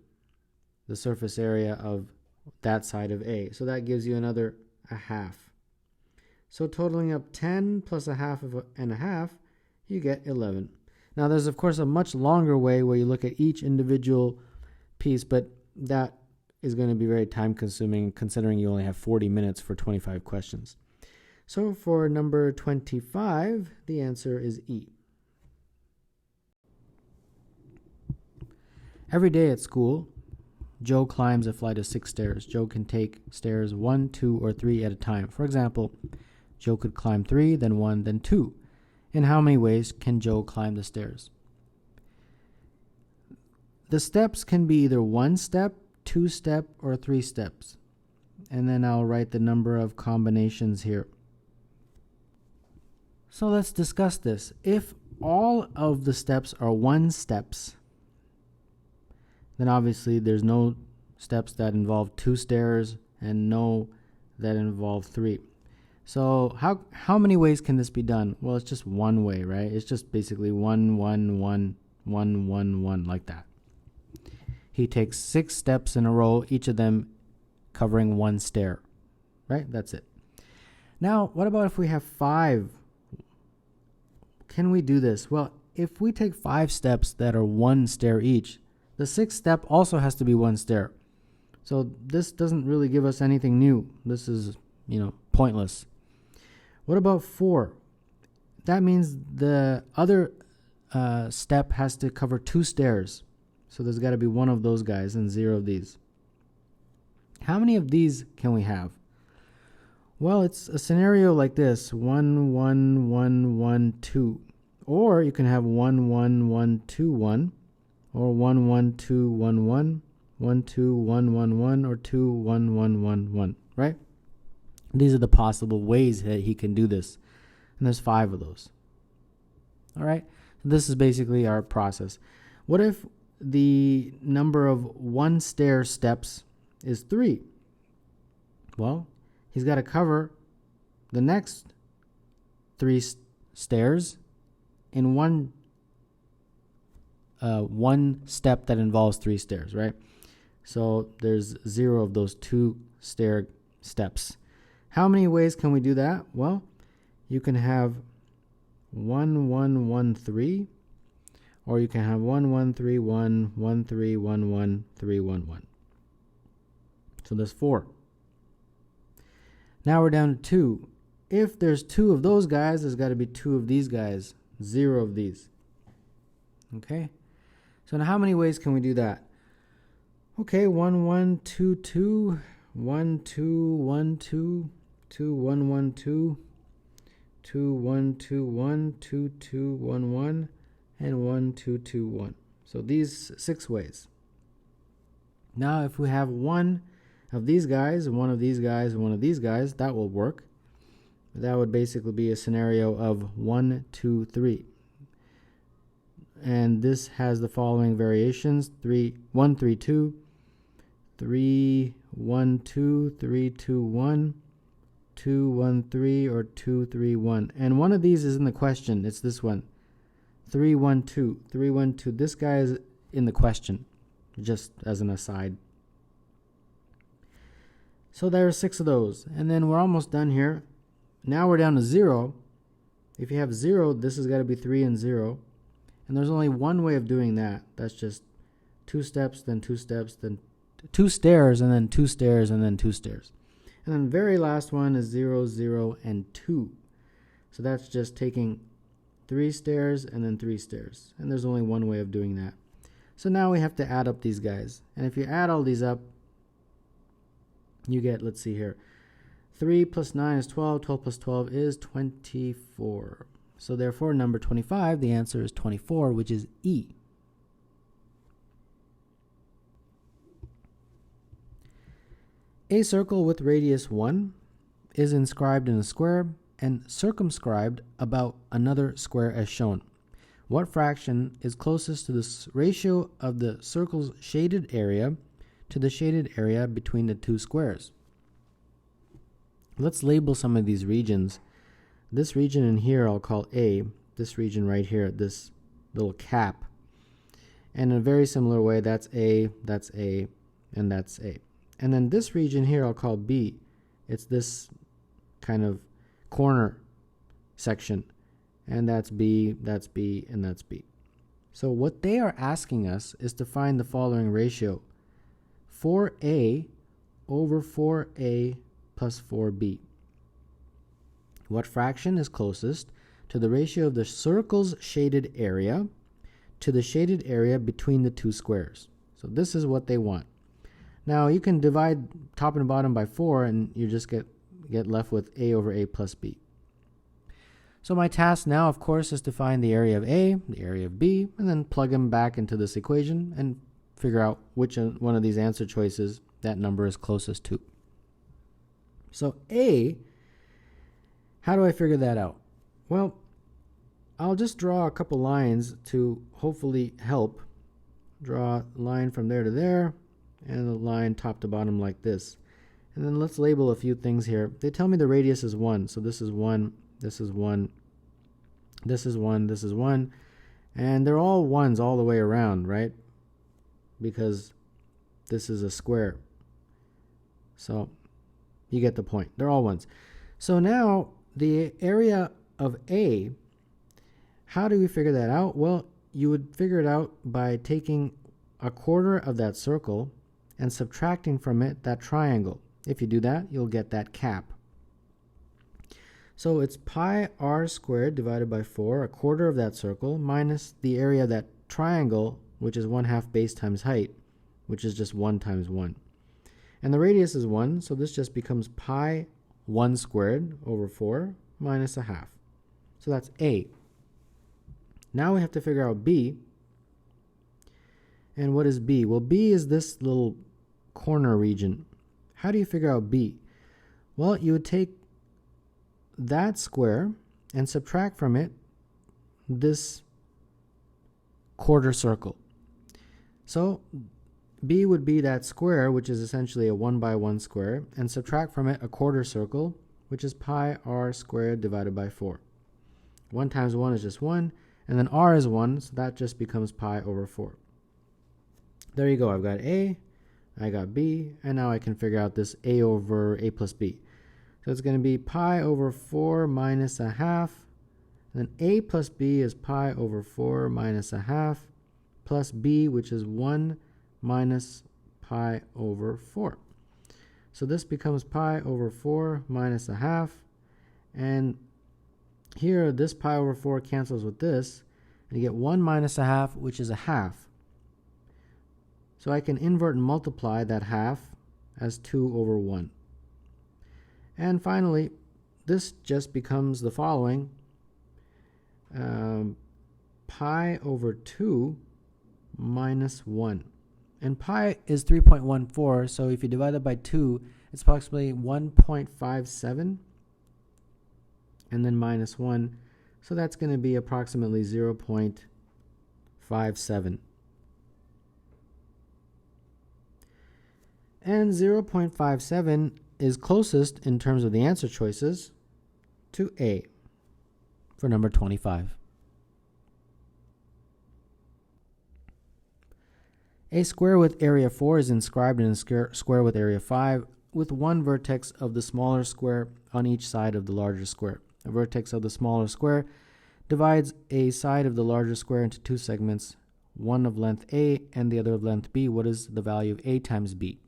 the surface area of that side of A. So that gives you another 1/2. So totaling up 10 plus 1/2 and 1/2, you get 11. Now there's of course a much longer way where you look at each individual piece, but that is going to be very time consuming considering you only have 40 minutes for 25 questions. So for number 25, the answer is E. Every day at school, Joe climbs a flight of 6 stairs. Joe can take stairs 1, 2, or 3 at a time. For example, Joe could climb 3, then 1, then 2. In how many ways can Joe climb the stairs? the steps can be either 1 step, 2 step, or 3 steps. And then I'll write the number of combinations here. So let's discuss this. If all of the steps are 1 steps, then obviously there's no steps that involve 2 stairs and no that involve 3. So how many ways can this be done? Well, it's just one way, right? It's just basically 1, 1, 1, 1, 1, 1, like that. He takes 6 steps in a row, each of them covering 1 stair, right? That's it. Now, what about if we have 5? Can we do this? Well, if we take 5 steps that are 1 stair each, the 6th step also has to be 1 stair. So this doesn't really give us anything new. This is, pointless. What about 4? That means the other step has to cover 2 stairs. So there's got to be 1 of those guys and 0 of these. How many of these can we have? Well, it's a scenario like this: 1, 1, 1, 1, 2. Or you can have 1, 1, 1, 2, 1. Or 1, 1, 2, 1, 1. 1, 2, 1, 1, 1. Or 2, 1, 1, 1, 1. Right? These are the possible ways that he can do this. And there's 5 of those. All right? This is basically our process. What if the number of 1 stair steps is 3? Well, he's got to cover the next 3 stairs in one step that involves 3 stairs, right? So there's 0 of those 2 stair steps. How many ways can we do that? Well, you can have 1, 1, 1, 3, or you can have 1, 1, 3, 1, 1, 3, 1, 1, 3, 1, 1. So there's 4. Now we're down to 2. If there's 2 of those guys, there's got to be 2 of these guys, 0 of these. Okay? So now how many ways can we do that? Okay, 1, 1, 2, 2, 1, 2, 1, 2, 2, 1, 1, 2, 2, 1, 2, 1, 2, 2, 1, 1, and 1, 2, 2, 1. So these 6 ways. Now if we have 1 of these guys, 1 of these guys, and 1 of these guys, that will work. That would basically be a scenario of 1, 2, 3. And this has the following variations: 3, 1, 3, 2, 3, 1, 2, 3, 2, 1, 2, 1, 3, or 2, 3, 1. And one of these is in the question. It's this one. 3, 1, 2. 3, 1, 2. This guy is in the question, just as an aside. So there are 6 of those. And then we're almost done here. Now we're down to 0. If you have 0, this has got to be 3 and 0. And there's only one way of doing that. That's just 2 steps, then 2 steps, then 2 stairs, and then 2 stairs, and then 2 stairs. And then the very last one is 0, 0, and 2. So that's just taking 3 stairs and then 3 stairs. And there's only one way of doing that. So now we have to add up these guys. And if you add all these up, you get, let's see here, 3 plus 9 is 12. 12 plus 12 is 24. So therefore, number 25, the answer is 24, which is E. A circle with radius 1 is inscribed in a square and circumscribed about another square as shown. What fraction is closest to the ratio of the circle's shaded area to the shaded area between the 2 squares? Let's label some of these regions. This region in here I'll call A. This region right here, this little cap. And in a very similar way, that's A, and that's A. And then this region here I'll call B. It's this kind of corner section. And that's B, and that's B. So what they are asking us is to find the following ratio: 4A over 4A plus 4B. What fraction is closest to the ratio of the circle's shaded area to the shaded area between the 2 squares? So this is what they want. Now you can divide top and bottom by 4 and you just get left with A over A plus B. So my task now, of course, is to find the area of A, the area of B, and then plug them back into this equation and figure out which one of these answer choices that number is closest to. So A, how do I figure that out? Well, I'll just draw a couple lines to hopefully help. Draw a line from there to there, and a line top to bottom like this. And then let's label a few things here. They tell me the radius is 1, so this is 1, this is 1, this is 1, this is 1, and they're all 1s all the way around, right? Because this is a square. So you get the point. They're all 1s. So now the area of A, how do we figure that out? Well, you would figure it out by taking a quarter of that circle and subtracting from it that triangle. If you do that, you'll get that cap. So it's pi r squared divided by 4, a quarter of that circle, minus the area of that triangle, which is 1/2 base times height, which is just 1 times 1. And the radius is 1, so this just becomes pi 1 squared over 4 minus 1/2. So that's A. Now we have to figure out B. And what is B? Well, B is this little corner region. How do you figure out B? Well, you would take that square and subtract from it this quarter circle. So B would be that square, which is essentially a 1 by 1 square, and subtract from it a quarter circle, which is pi r squared divided by 4. 1 times 1 is just 1, and then r is 1, so that just becomes pi over 4. There you go. I've got A, I got B, and now I can figure out this A over A plus B. So it's going to be pi over 4 minus 1/2, and then A plus B is pi over 4 minus 1/2, plus B, which is 1 minus pi over 4. So this becomes pi over 4 minus 1/2, and here this pi over 4 cancels with this, and you get 1 minus 1/2, which is 1/2. So I can invert and multiply that 1/2 as 2 over 1. And finally, this just becomes the following. Pi over 2 minus 1. And pi is 3.14, so if you divide that by 2, it's approximately 1.57, and then minus 1. So that's going to be approximately 0.57. And 0.57 is closest in terms of the answer choices to A for number 25. A square with area 4 is inscribed in a square with area 5 with one vertex of the smaller square on each side of the larger square. A vertex of the smaller square divides a side of the larger square into two segments, one of length A and the other of length B. What is the value of A times B?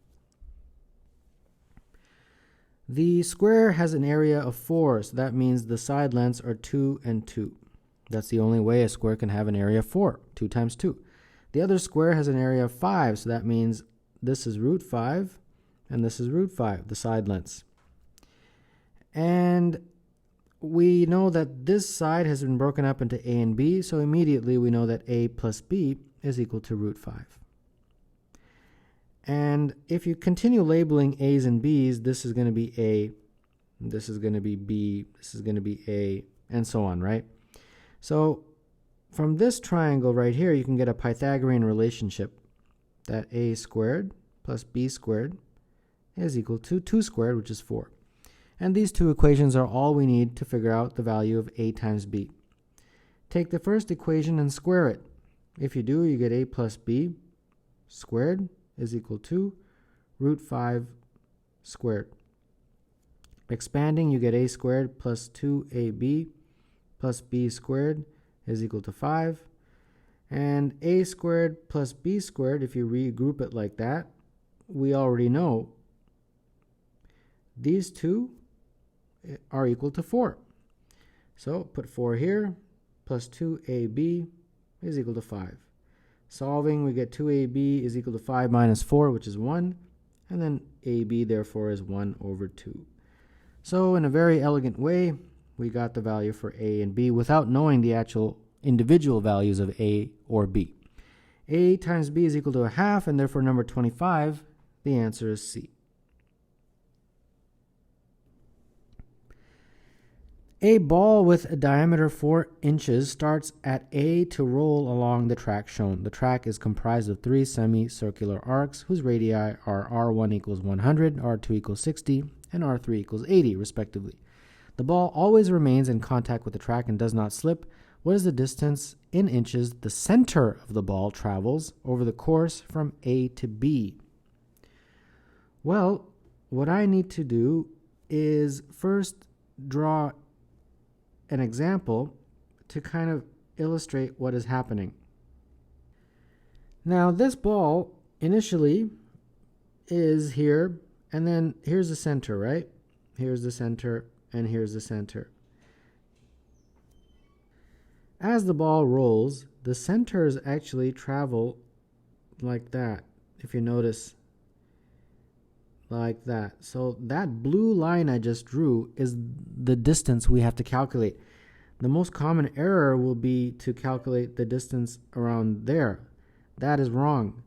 The square has an area of 4, so that means the side lengths are 2 and 2. That's the only way a square can have an area of 4, 2 times 2. The other square has an area of 5, so that means this is root 5 and this is root 5, the side lengths. And we know that this side has been broken up into A and B, so immediately we know that A plus B is equal to root 5. And if you continue labeling A's and B's, this is going to be A, this is going to be B, this is going to be A, and so on, right? So from this triangle right here, you can get a Pythagorean relationship that A squared plus B squared is equal to 2 squared, which is 4. And these two equations are all we need to figure out the value of A times B. Take the first equation and square it. If you do, you get A plus B squared is equal to root 5 squared. Expanding, you get A squared plus 2AB plus B squared is equal to 5. And A squared plus B squared, if you regroup it like that, we already know these two are equal to 4. So put 4 here, plus 2AB is equal to 5. Solving, we get 2AB is equal to 5 minus 4, which is 1. And then AB, therefore, is 1 over 2. So in a very elegant way, we got the value for A and B without knowing the actual individual values of A or B. A times B is equal to a half, and therefore number 25, the answer is C. A ball with a diameter 4 inches starts at A to roll along the track shown. The track is comprised of 3 semicircular arcs whose radii are R1 equals 100, R2 equals 60, and R3 equals 80, respectively. The ball always remains in contact with the track and does not slip. What is the distance in inches the center of the ball travels over the course from A to B? Well, what I need to do is first draw an example to kind of illustrate what is happening. Now, this ball initially is here, and then here's the center, right? Here's the center, and here's the center. As the ball rolls, the centers actually travel like that, if you notice, like that. So that blue line I just drew is the distance we have to calculate. The most common error will be to calculate the distance around there. That is wrong.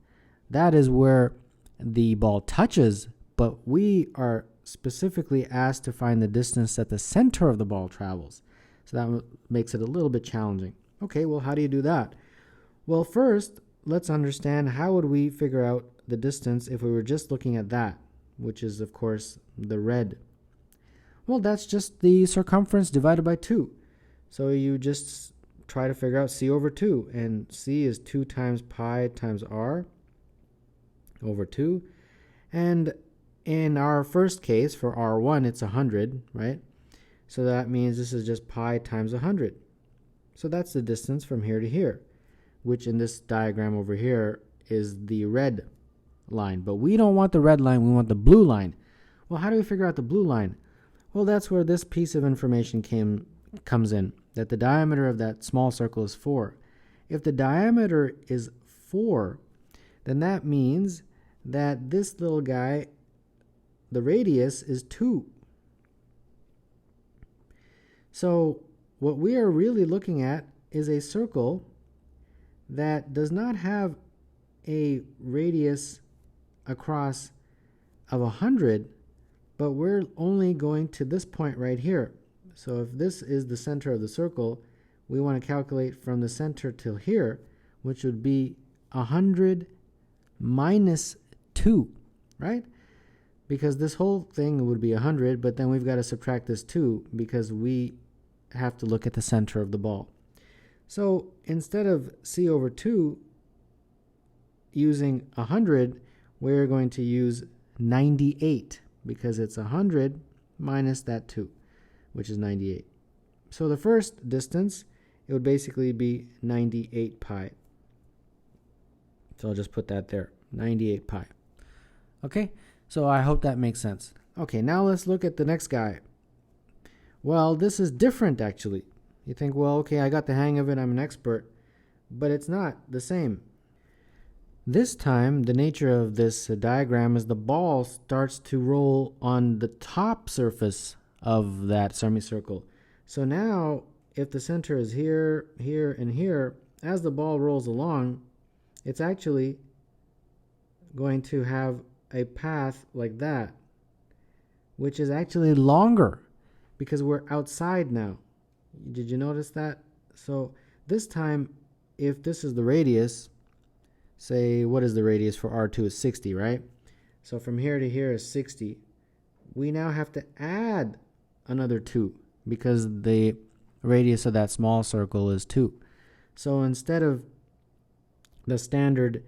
That is where the ball touches, but we are specifically asked to find the distance that the center of the ball travels. So that makes it a little bit challenging. Okay, well, how do you do that? Well, first, let's understand how would we figure out the distance if we were just looking at that, which is, of course, the red. Well, that's just the circumference divided by 2. So you just try to figure out C over 2, and C is 2 times pi times r over 2. And in our first case, for R1, it's 100, right? So that means this is just pi times 100. So that's the distance from here to here, which in this diagram over here is the red line. But we don't want the red line, we want the blue line. Well, how do we figure out the blue line? Well, that's where this piece of information comes in, that the diameter of that small circle is 4. If the diameter is 4, then that means that this little guy, the radius is 2. So what we are really looking at is a circle that does not have a radius across of 100, but we're only going to this point right here. So if this is the center of the circle, we want to calculate from the center till here, which would be 100 minus 2, right? Because this whole thing would be 100, but then we've got to subtract this 2 because we have to look at the center of the ball. So instead of C over 2 using 100, we're going to use 98 because it's 100 minus that 2, which is 98. So the first distance, it would basically be 98 pi. So I'll just put that there, 98 pi. Okay, so I hope that makes sense. Okay, now let's look at the next guy. Well, this is different actually. You think, well, okay, I got the hang of it, I'm an expert, but it's not the same. This time, the nature of this diagram is the ball starts to roll on the top surface of that semicircle. So now, if the center is here, here, and here, as the ball rolls along, it's actually going to have a path like that, which is actually longer because we're outside now. Did you notice that? So this time, if this is the radius, say, what is the radius for R2 is 60, right? So from here to here is 60. We now have to add another 2 because the radius of that small circle is 2. So instead of the standard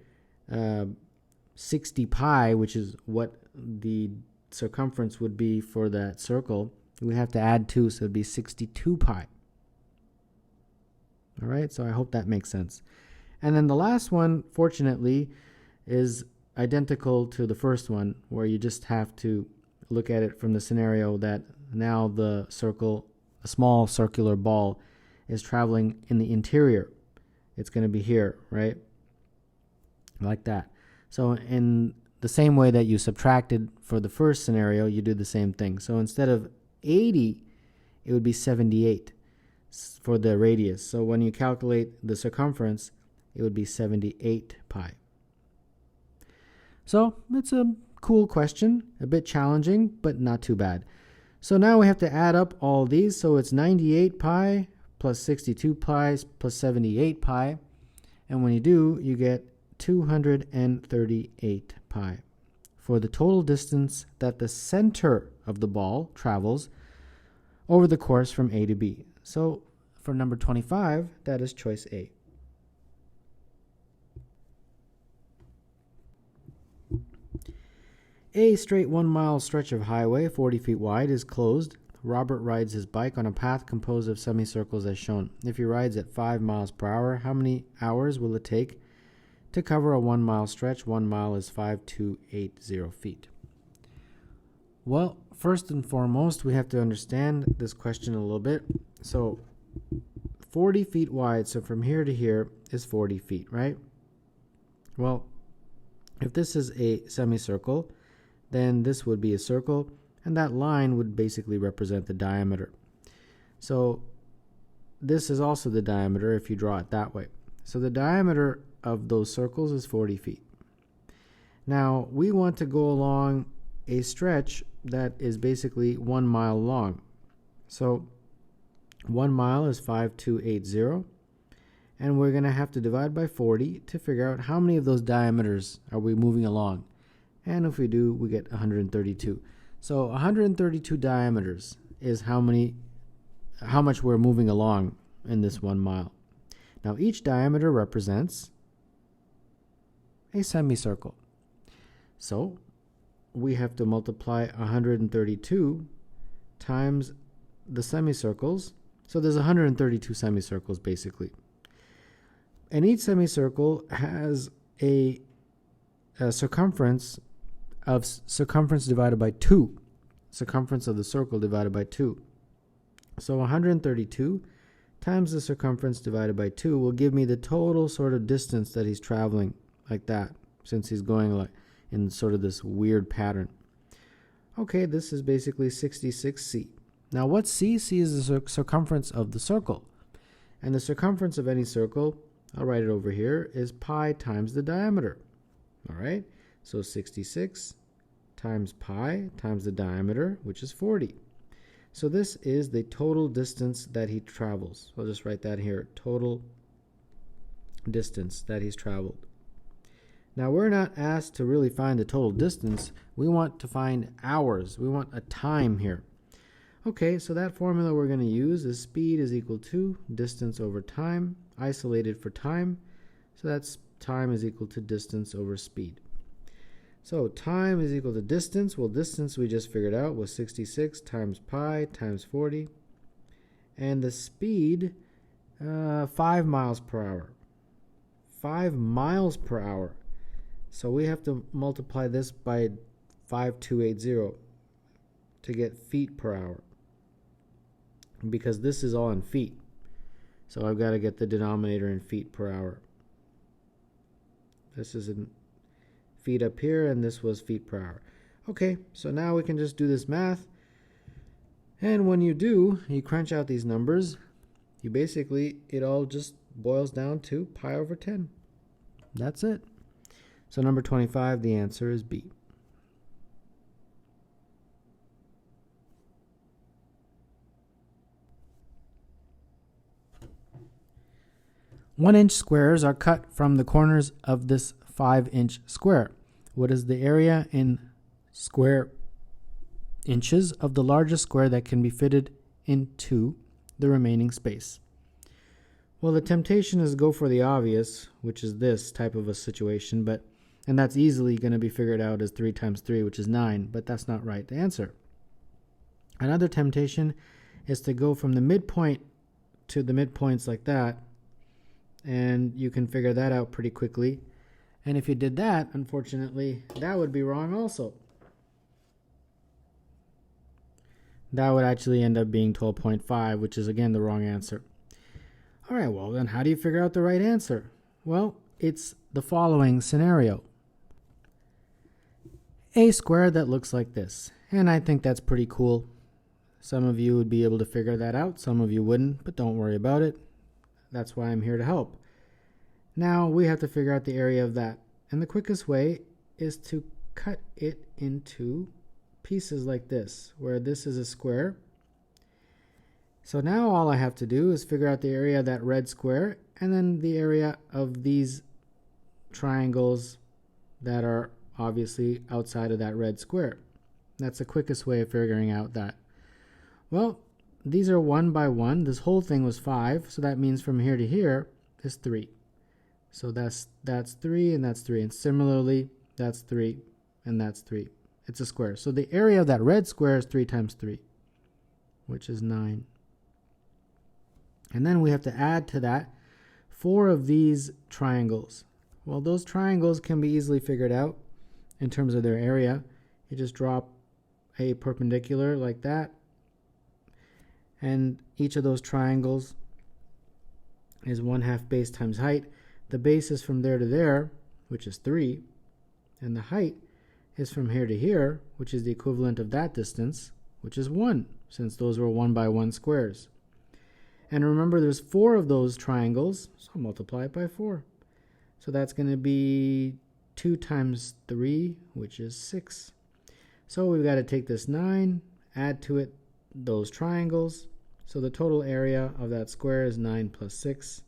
60 pi, which is what the circumference would be for that circle, we have to add 2, so it would be 62 pi. All right, so I hope that makes sense. And then the last one, fortunately, is identical to the first one, where you just have to look at it from the scenario that now the circle, a small circular ball, is traveling in the interior. It's going to be here, right? Like that. So in the same way that you subtracted for the first scenario, you do the same thing. So instead of 80, it would be 78 for the radius. So when you calculate the circumference, it would be 78 pi. So it's a cool question, a bit challenging, but not too bad. So now we have to add up all these. So it's 98 pi plus 62 pi plus 78 pi. And when you do, you get 238 pi for the total distance that the center of the ball travels over the course from A to B. So for number 25, that is choice A. A straight 1 mile stretch of highway, 40 feet wide, is closed. Robert rides his bike on a path composed of semicircles as shown. If he rides at 5 miles per hour, how many hours will it take to cover a 1 mile stretch? 1 mile is 5280 feet. Well, first and foremost, we have to understand this question a little bit. So 40 feet wide, so from here to here is 40 feet, right? Well, if this is a semicircle, then this would be a circle, and that line would basically represent the diameter. So this is also the diameter if you draw it that way. So the diameter of those circles is 40 feet. Now we want to go along a stretch that is basically 1 mile long. So 1 mile is 5280, and we're going to have to divide by 40 to figure out how many of those diameters are we moving along. And if we do, we get 132. So 132 diameters is how much we're moving along in this 1 mile. Now each diameter represents a semicircle. So we have to multiply 132 times the semicircles. So there's 132 semicircles basically. And each semicircle has a circumference of circumference divided by 2. Circumference of the circle divided by 2. So 132 times the circumference divided by 2 will give me the total sort of distance that he's traveling, like that, since he's going like in sort of this weird pattern. Okay, this is basically 66c. Now what's c? C is the circumference of the circle. And the circumference of any circle, I'll write it over here, is pi times the diameter. All right, so 66 times pi times the diameter, which is 40. So this is the total distance that he travels. I'll just write that here, total distance that he's traveled. Now we're not asked to really find the total distance. We want to find hours. We want a time here. Okay, so that formula we're going to use is speed is equal to distance over time, isolated for time. So that's time is equal to distance over speed. So time is equal to distance. Well, distance we just figured out was 66 times pi times 40. And the speed, 5 miles per hour. 5 miles per hour. So we have to multiply this by 5280 to get feet per hour. Because this is all in feet. So I've got to get the denominator in feet per hour. This is in feet up here, and this was feet per hour. Okay, so now we can just do this math. And when you do, you crunch out these numbers, you basically, it all just boils down to pi over 10. That's it. So number 25, the answer is B. One-inch squares are cut from the corners of this 5-inch square. What is the area in square inches of the largest square that can be fitted into the remaining space? Well, the temptation is to go for the obvious, which is this type of a situation, and that's easily going to be figured out as 3 times 3, which is 9, but that's not right. The answer. Another temptation is to go from the midpoint to the midpoints like that, and you can figure that out pretty quickly. And if you did that, unfortunately, that would be wrong also. That would actually end up being 12.5, which is again the wrong answer. All right, well then how do you figure out the right answer? Well, it's the following scenario. A square that looks like this. And I think that's pretty cool. Some of you would be able to figure that out. Some of you wouldn't, but don't worry about it. That's why I'm here to help. Now we have to figure out the area of that. And the quickest way is to cut it into pieces like this, where this is a square. So now all I have to do is figure out the area of that red square and then the area of these triangles that are obviously outside of that red square. That's the quickest way of figuring out that. Well, these are 1 by 1. This whole thing was 5, so that means from here to here is 3. So that's 3 and that's 3. And similarly, that's 3 and that's 3. It's a square. So the area of that red square is 3 times 3, which is 9. And then we have to add to that 4 of these triangles. Well, those triangles can be easily figured out in terms of their area. You just drop a perpendicular like that, and each of those triangles is 1/2 base times height. The base is from there to there, which is 3, and the height is from here to here, which is the equivalent of that distance, which is 1, since those were 1 by 1 squares. And remember, there's 4 of those triangles, so multiply it by 4. So that's going to be 2 times 3, which is 6. So we've got to take this 9, add to it those triangles. So the total area of that square is 9 plus 6,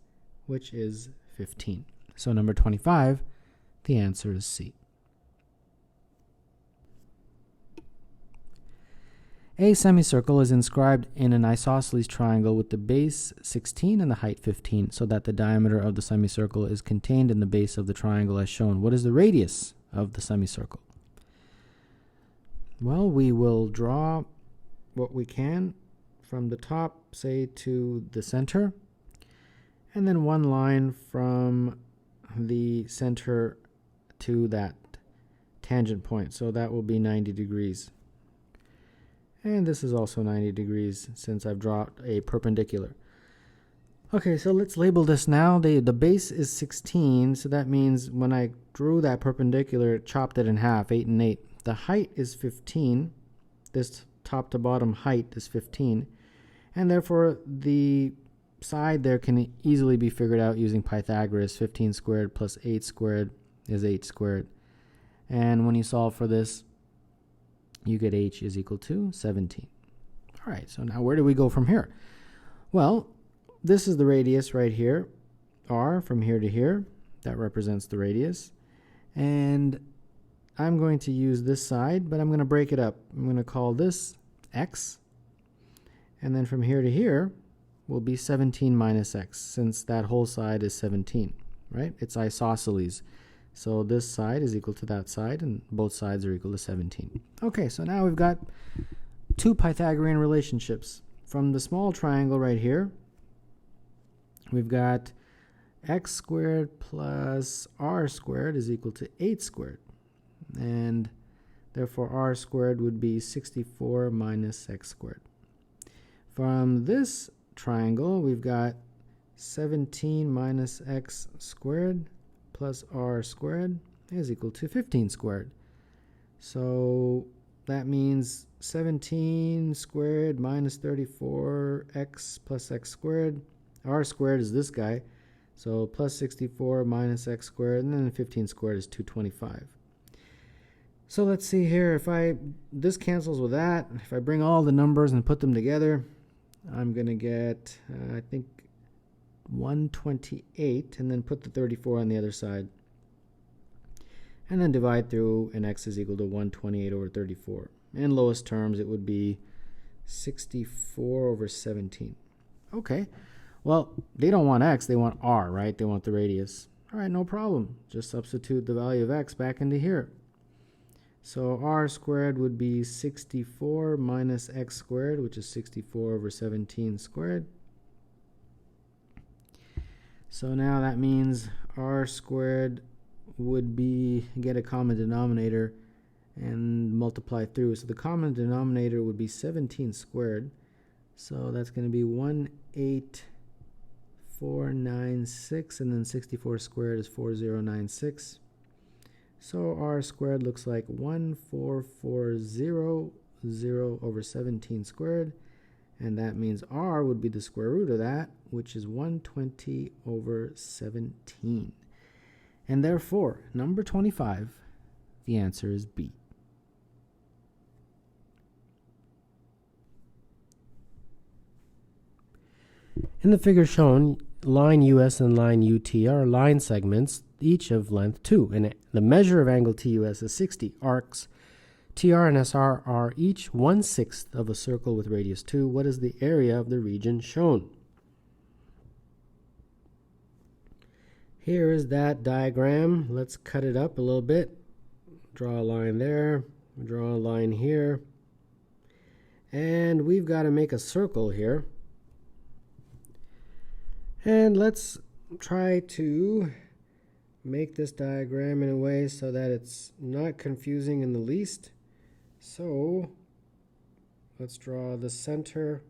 which is 15. So number 25, the answer is C. A semicircle is inscribed in an isosceles triangle with the base 16 and the height 15, so that the diameter of the semicircle is contained in the base of the triangle as shown. What is the radius of the semicircle? Well, we will draw what we can from the top, say, to the center, and then one line from the center to that tangent point. So that will be 90 degrees. And this is also 90 degrees since I've dropped a perpendicular. Okay, so let's label this now. The base is 16, so that means when I drew that perpendicular, it chopped it in half, 8 and 8. The height is 15. This top to bottom height is 15. And therefore, the side there can easily be figured out using Pythagoras. 15 squared plus 8 squared is 8 squared. And when you solve for this, you get h is equal to 17. All right, so now where do we go from here? Well, this is the radius right here, r, from here to here. That represents the radius. And I'm going to use this side, but I'm going to break it up. I'm going to call this x. And then from here to here will be 17 minus x, since that whole side is 17, right? It's isosceles. So this side is equal to that side, and both sides are equal to 17. Okay, so now we've got two Pythagorean relationships. From the small triangle right here, we've got x squared plus r squared is equal to 8 squared. And therefore r squared would be 64 minus x squared. From this triangle, we've got 17 minus x squared plus r squared is equal to 15 squared. So that means 17 squared minus 34x plus x squared. R squared is this guy. So plus 64 minus x squared, and then 15 squared is 225. So let's see here. This cancels with that. If I bring all the numbers and put them together, I'm going to get, I think, 128, and then put the 34 on the other side. And then divide through, and x is equal to 128 over 34. In lowest terms, it would be 64 over 17. Okay. Well, they don't want x, they want r, right? They want the radius. All right, no problem. Just substitute the value of x back into here. So r squared would be 64 minus x squared, which is 64 over 17 squared. So now that means r squared would be, get a common denominator and multiply through. So the common denominator would be 17 squared. So that's going to be 18496, and then 64 squared is 4096. So r squared looks like 14400 over 17 squared, And that means r would be the square root of that, which is 120 over 17. And therefore, number 25, the answer is B. In the figure shown, line US and line UT are line segments, each of length 2, and the measure of angle TUS is 60. Arcs TR and SR are each 1/6 of a circle with radius 2. What is the area of the region shown? Here is that diagram. Let's cut it up a little bit. Draw a line there, draw a line here, and we've got to make a circle here. And let's try to make this diagram in a way so that it's not confusing in the least. So let's draw the center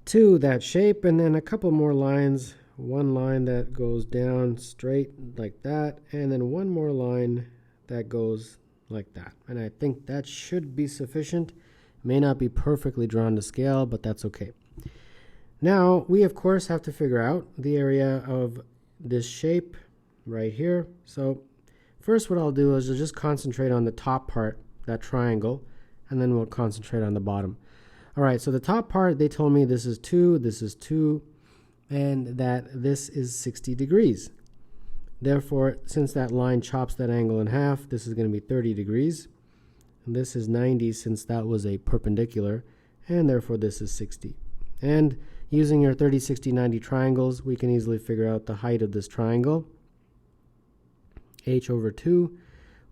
to that shape, and then a couple more lines. One line that goes down straight like that, and then one more line that goes like that. And I think that should be sufficient. May not be perfectly drawn to scale, but that's okay. Now, we of course have to figure out the area of this shape right here. So first what I'll do is I'll just concentrate on the top part, that triangle, and then we'll concentrate on the bottom. All right, so the top part, they told me this is 2, and that this is 60 degrees. Therefore, since that line chops that angle in half, this is going to be 30 degrees. And this is 90 since that was a perpendicular, and therefore this is 60. And using your 30, 60, 90 triangles, we can easily figure out the height of this triangle. H over 2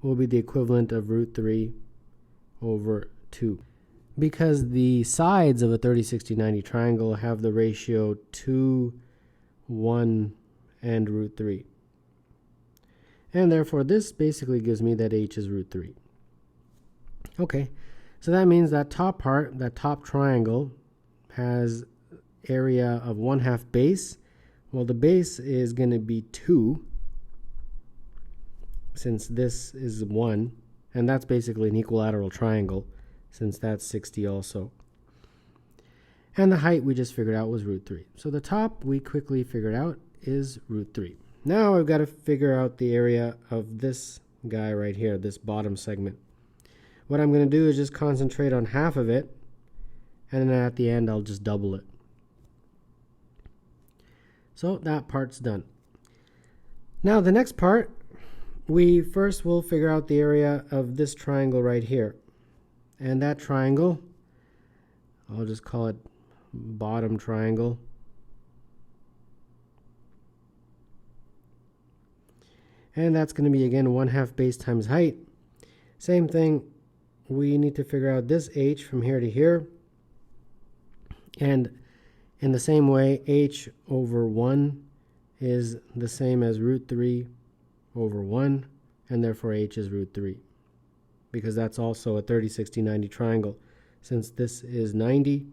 will be the equivalent of root 3 over 2. Because the sides of a 30, 60, 90 triangle have the ratio 2, 1, and root 3. And therefore, this basically gives me that h is root 3. Okay, so that means that top part, that top triangle, has area of 1/2 base. Well, the base is going to be 2, since this is 1, and that's basically an equilateral triangle, since that's 60 also. And the height we just figured out was root 3. So the top we quickly figured out is root 3. Now I've got to figure out the area of this guy right here, this bottom segment. What I'm going to do is just concentrate on half of it, and then at the end I'll just double it. So that part's done. Now the next part, we first will figure out the area of this triangle right here. And that triangle, I'll just call it bottom triangle. And that's going to be, again, 1/2 base times height. Same thing, we need to figure out this h from here to here. And in the same way, h over 1 is the same as root 3 over 1, and therefore h is root 3. Because that's also a 30, 60, 90 triangle. Since this is 90,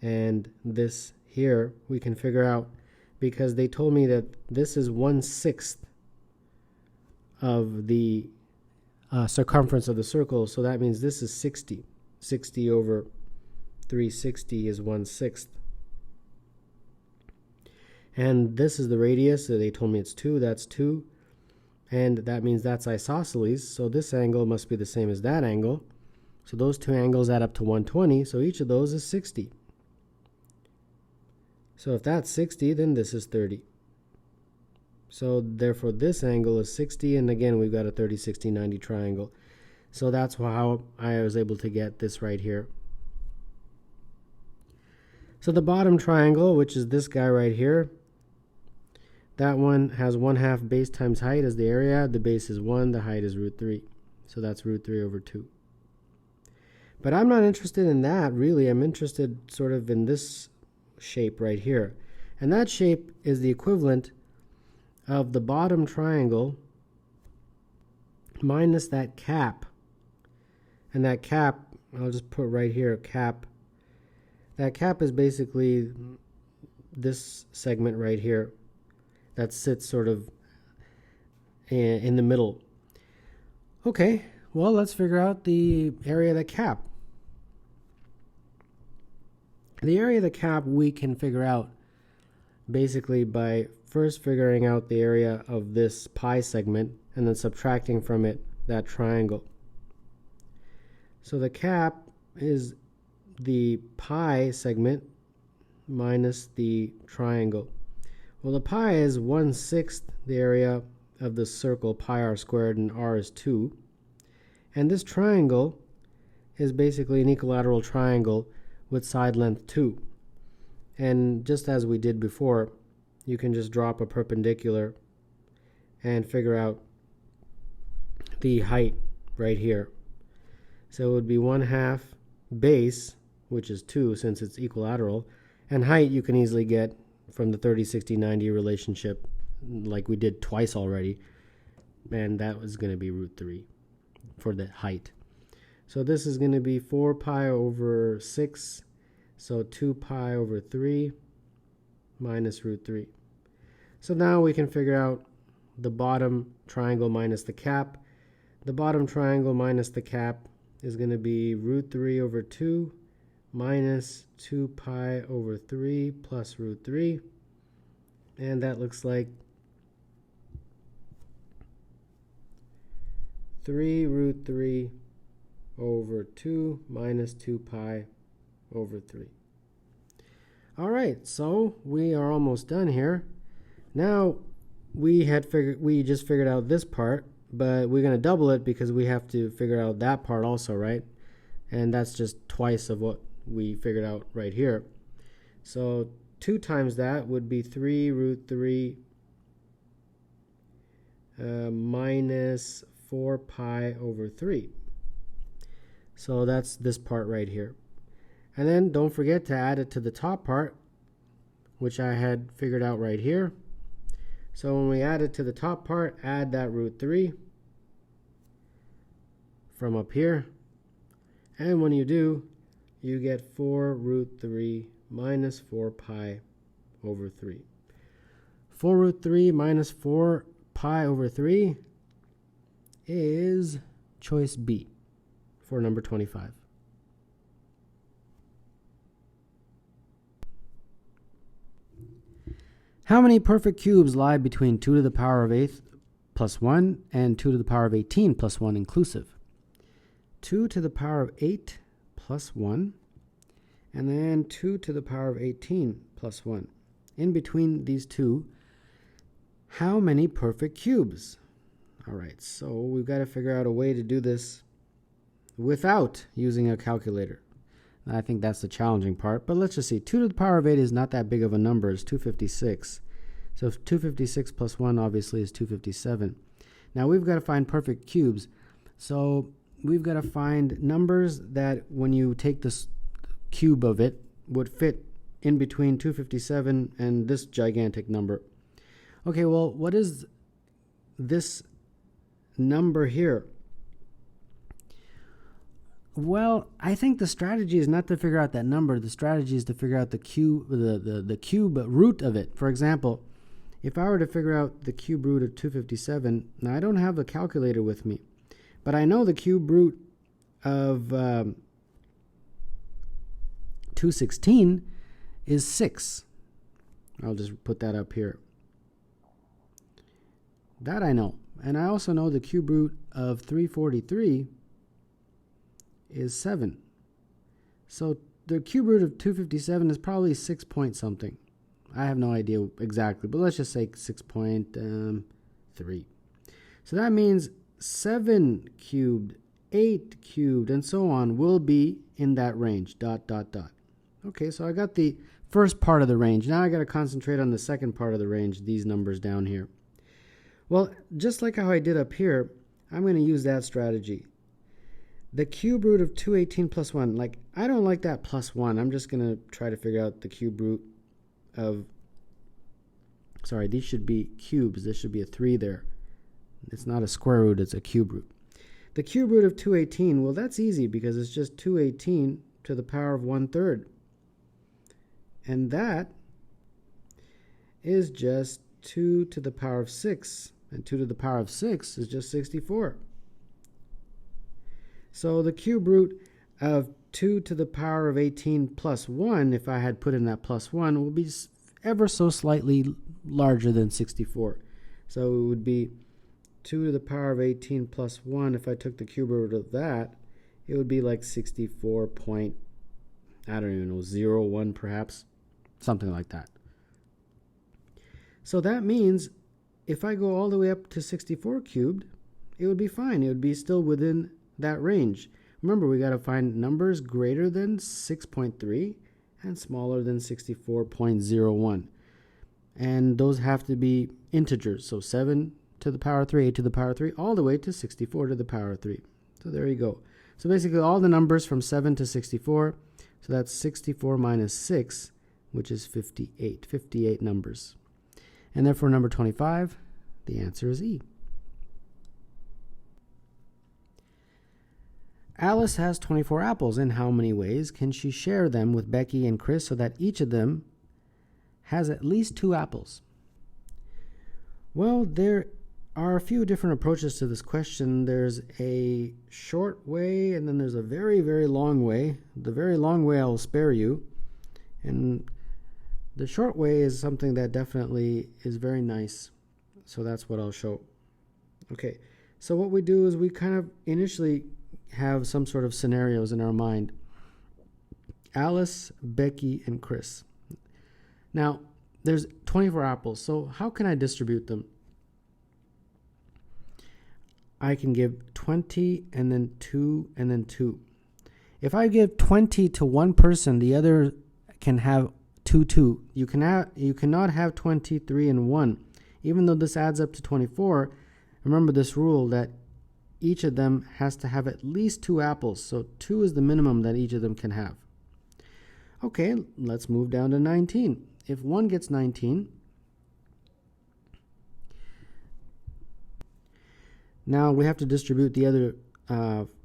and this here, we can figure out, because they told me that this is 1/6 of the circumference of the circle, so that means this is 60. 60 over 360 is 1/6. And this is the radius, so they told me it's 2, that's 2. And that means that's isosceles, so this angle must be the same as that angle. So those two angles add up to 120, so each of those is 60. So if that's 60, then this is 30. So therefore this angle is 60, and again we've got a 30, 60, 90 triangle. So that's how I was able to get this right here. So the bottom triangle, which is this guy right here, that one has 1/2 base times height as the area. The base is 1, the height is root 3. So that's root 3 over 2. But I'm not interested in that, really. I'm interested sort of in this shape right here. And that shape is the equivalent of the bottom triangle minus that cap. And that cap, I'll just put right here, cap. That cap is basically this segment right here that sits sort of in the middle. Okay, well, let's figure out the area of the cap. The area of the cap we can figure out basically by first figuring out the area of this pi segment and then subtracting from it that triangle. So the cap is the pi segment minus the triangle. Well, the pi is 1/6 the area of the circle, pi r squared, and r is 2. And this triangle is basically an equilateral triangle with side length 2. And just as we did before, you can just drop a perpendicular and figure out the height right here. So it would be 1/2 base, which is 2 since it's equilateral, and height you can easily get from the 30, 60, 90 relationship like we did twice already, and that was going to be √3 for the height. So this is going to be 4 pi over 6, so 2 pi over 3 minus √3. So now we can figure out the bottom triangle minus the cap. The bottom triangle minus the cap is going to be √3 over 2 minus 2 pi over 3 plus √3. And that looks like 3 √3 over 2 minus 2 pi over 3. All right, so we are almost done here. Now we just figured out this part, but we're going to double it because we have to figure out that part also, right? And that's just twice of what we figured out right here. So 2 times that would be 3 √3 minus 4 pi over 3. So that's this part right here. And then don't forget to add it to the top part, which I had figured out right here. So when we add it to the top part, add that √3 from up here. And when you do, you get 4 √3 minus 4 pi over 3. 4 √3 minus 4 pi over 3 is choice B for number 25. How many perfect cubes lie between 2 to the power of 8 plus 1 and 2 to the power of 18 plus 1 inclusive? 2 to the power of 8 plus 1, and then 2 to the power of 18 plus 1. In between these two, how many perfect cubes? All right, so we've got to figure out a way to do this without using a calculator. I think that's the challenging part, but let's just see. 2 to the power of 8 is not that big of a number. It's 256. So 256 plus 1 obviously is 257. Now we've got to find perfect cubes. So we've got to find numbers that when you take this cube of it would fit in between 257 and this gigantic number. Okay, well, what is this number here? Well, I think the strategy is not to figure out that number. The strategy is to figure out the cube root of it. For example, if I were to figure out the cube root of 257, now I don't have a calculator with me, but I know the cube root of 216 is 6. I'll just put that up here. That I know. And I also know the cube root of 343 is 7. So the cube root of 257 is probably 6 point something. I have no idea exactly, but let's just say 6.3. So that means 7 cubed, 8 cubed, and so on will be in that range, ... Okay, so I got the first part of the range. Now I got to concentrate on the second part of the range, these numbers down here. Well, just like how I did up here, I'm going to use that strategy. The cube root of 218 plus 1, like, I don't like that plus 1. I'm just going to try to figure out the cube root of, sorry, these should be cubes. There should be a 3 there. It's not a square root, it's a cube root. The cube root of 218, well, that's easy because it's just 218 to the power of 1/3. And that is just 2 to the power of 6. And 2 to the power of 6 is just 64. So the cube root of 2 to the power of 18 plus 1, if I had put in that plus 1, will be ever so slightly larger than 64. So it would be 2 to the power of 18 plus 1. If I took the cube root of that, it would be like 64 point, I don't even know, 0.1 perhaps, something like that. So that means if I go all the way up to 64 cubed, it would be fine. It would be still within that range. Remember, we got to find numbers greater than 6.3 and smaller than 64.01. And those have to be integers. So 7 to the power of 3, 8 to the power of 3, all the way to 64 to the power of 3. So there you go. So basically all the numbers from 7 to 64. So that's 64 minus 6, which is 58. 58 numbers. And therefore number 25, the answer is E. Alice has 24 apples. In how many ways can she share them with Becky and Chris so that each of them has at least 2 apples? Well, there are a few different approaches to this question. There's a short way, and then there's a very, very long way. The very long way I'll spare you. And the short way is something that definitely is very nice. So that's what I'll show. Okay, so what we do is we kind of initially have some sort of scenarios in our mind. Alice, Becky, and Chris. Now, there's 24 apples, so how can I distribute them? I can give 20 and then 2 and then 2. If I give 20 to one person, the other can have 2. You cannot have 23 and 1. Even though this adds up to 24, remember this rule that each of them has to have at least 2 apples. So 2 is the minimum that each of them can have. Okay, let's move down to 19. If one gets 19, now we have to distribute the other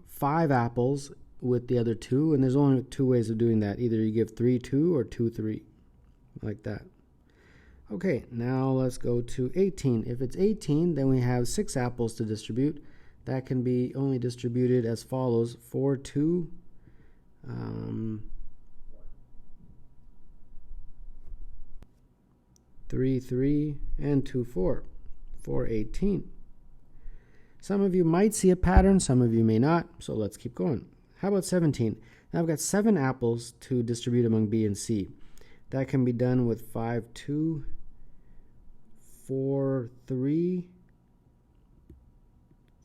5 apples with the other 2, and there's only 2 ways of doing that. Either you give 3, 2, or 2, 3, like that. Okay, now let's go to 18. If it's 18, then we have 6 apples to distribute. That can be only distributed as follows: 4, 2, 3, 3, and 2, 4, for 18. Some of you might see a pattern, some of you may not, so let's keep going. How about 17? Now I've got 7 apples to distribute among B and C. That can be done with 5, 2, 4, 3,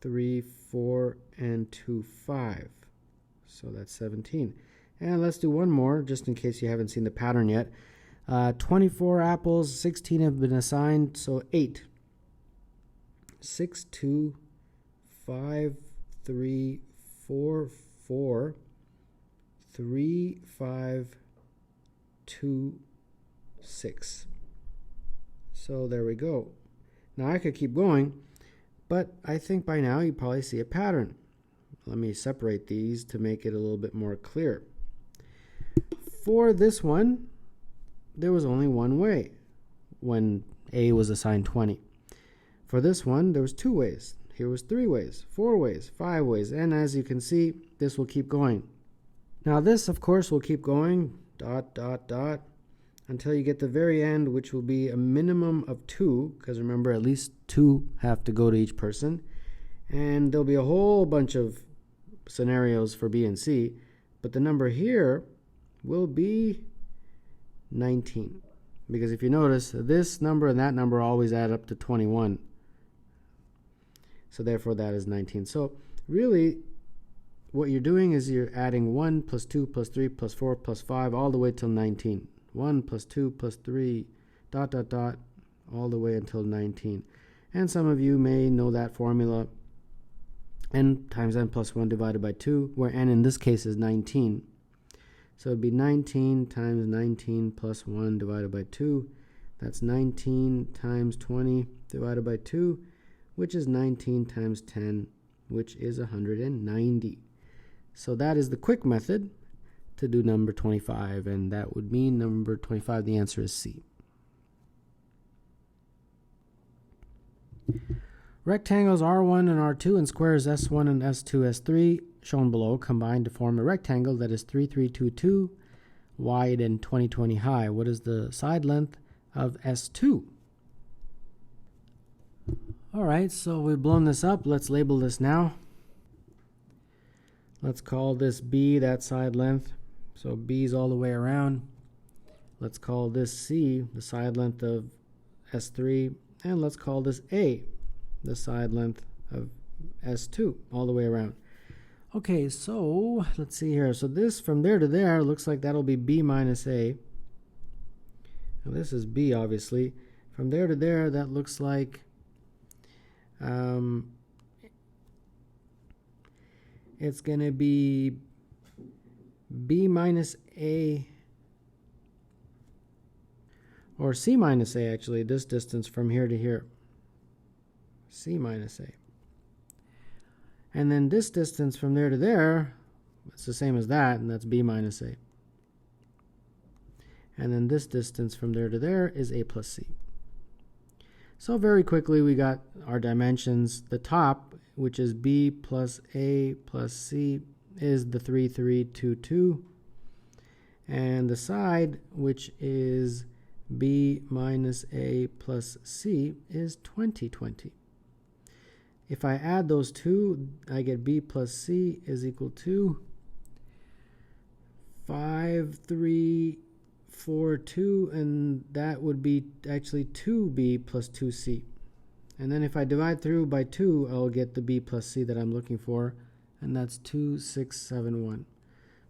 3, 4, and 2, 5. So that's 17. And let's do one more, just in case you haven't seen the pattern yet. 24 apples, 16 have been assigned, so 8. 6, 2, 5, 3, 4, 4, 3, 5, 2, 6. So there we go. Now I could keep going, but I think by now you probably see a pattern. Let me separate these to make it a little bit more clear. For this one, there was only one way when A was assigned 20. For this one, there was 2 ways. Here was 3 ways, 4 ways, 5 ways, and as you can see, this will keep going. Now this, of course, will keep going, dot, dot, dot, until you get the very end, which will be a minimum of 2, because remember, at least 2 have to go to each person, and there'll be a whole bunch of scenarios for B and C, but the number here will be 19, because if you notice, this number and that number always add up to 21. So therefore that is 19. So really what you're doing is you're adding 1 plus 2 plus 3 plus 4 plus 5 all the way till 19. 1 plus 2 plus 3 dot dot dot all the way until 19. And some of you may know that formula, n times n plus 1 divided by 2, where n in this case is 19. So it'd be 19 times 19 plus 1 divided by 2. That's 19 times 20 divided by 2, which is 19 times 10, which is 190. So that is the quick method to do number 25, and that would mean number 25, the answer is C. Rectangles R1 and R2 and squares S1 and S2, S3 shown below combine to form a rectangle that is 3322 wide and 2020 high. What is the side length of S2? All right, so we've blown this up. Let's label this now. Let's call this B, that side length. So B is all the way around. Let's call this C, the side length of S3. And let's call this A, the side length of S2, all the way around. Okay, so let's see here. So this from there to there looks like that'll be B minus A. Now this is B, obviously. From there to there, that looks like it's going to be B minus A, or C minus A, actually, this distance from here to here. C minus A. And then this distance from there to there, it's the same as that, and that's B minus A. And then this distance from there to there is A plus C. So very quickly we got our dimensions. The top, which is B plus A plus C, is the 3322. And the side, which is B minus A plus C, is 2020. If I add those two, I get B plus C is equal to 5342, and that would be actually 2B plus 2C. And then if I divide through by 2, I'll get the B plus C that I'm looking for, and that's 2671.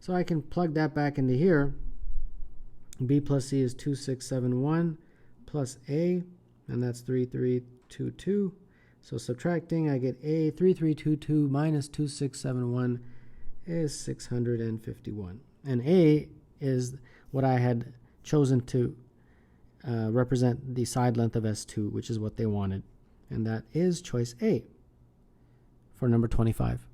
So I can plug that back into here. B plus C is 2671 plus A, and that's 3322. So subtracting, I get A, 3322 minus 2671 is 651. And A is what I had chosen to represent the side length of S2, which is what they wanted. And that is choice A for number 25.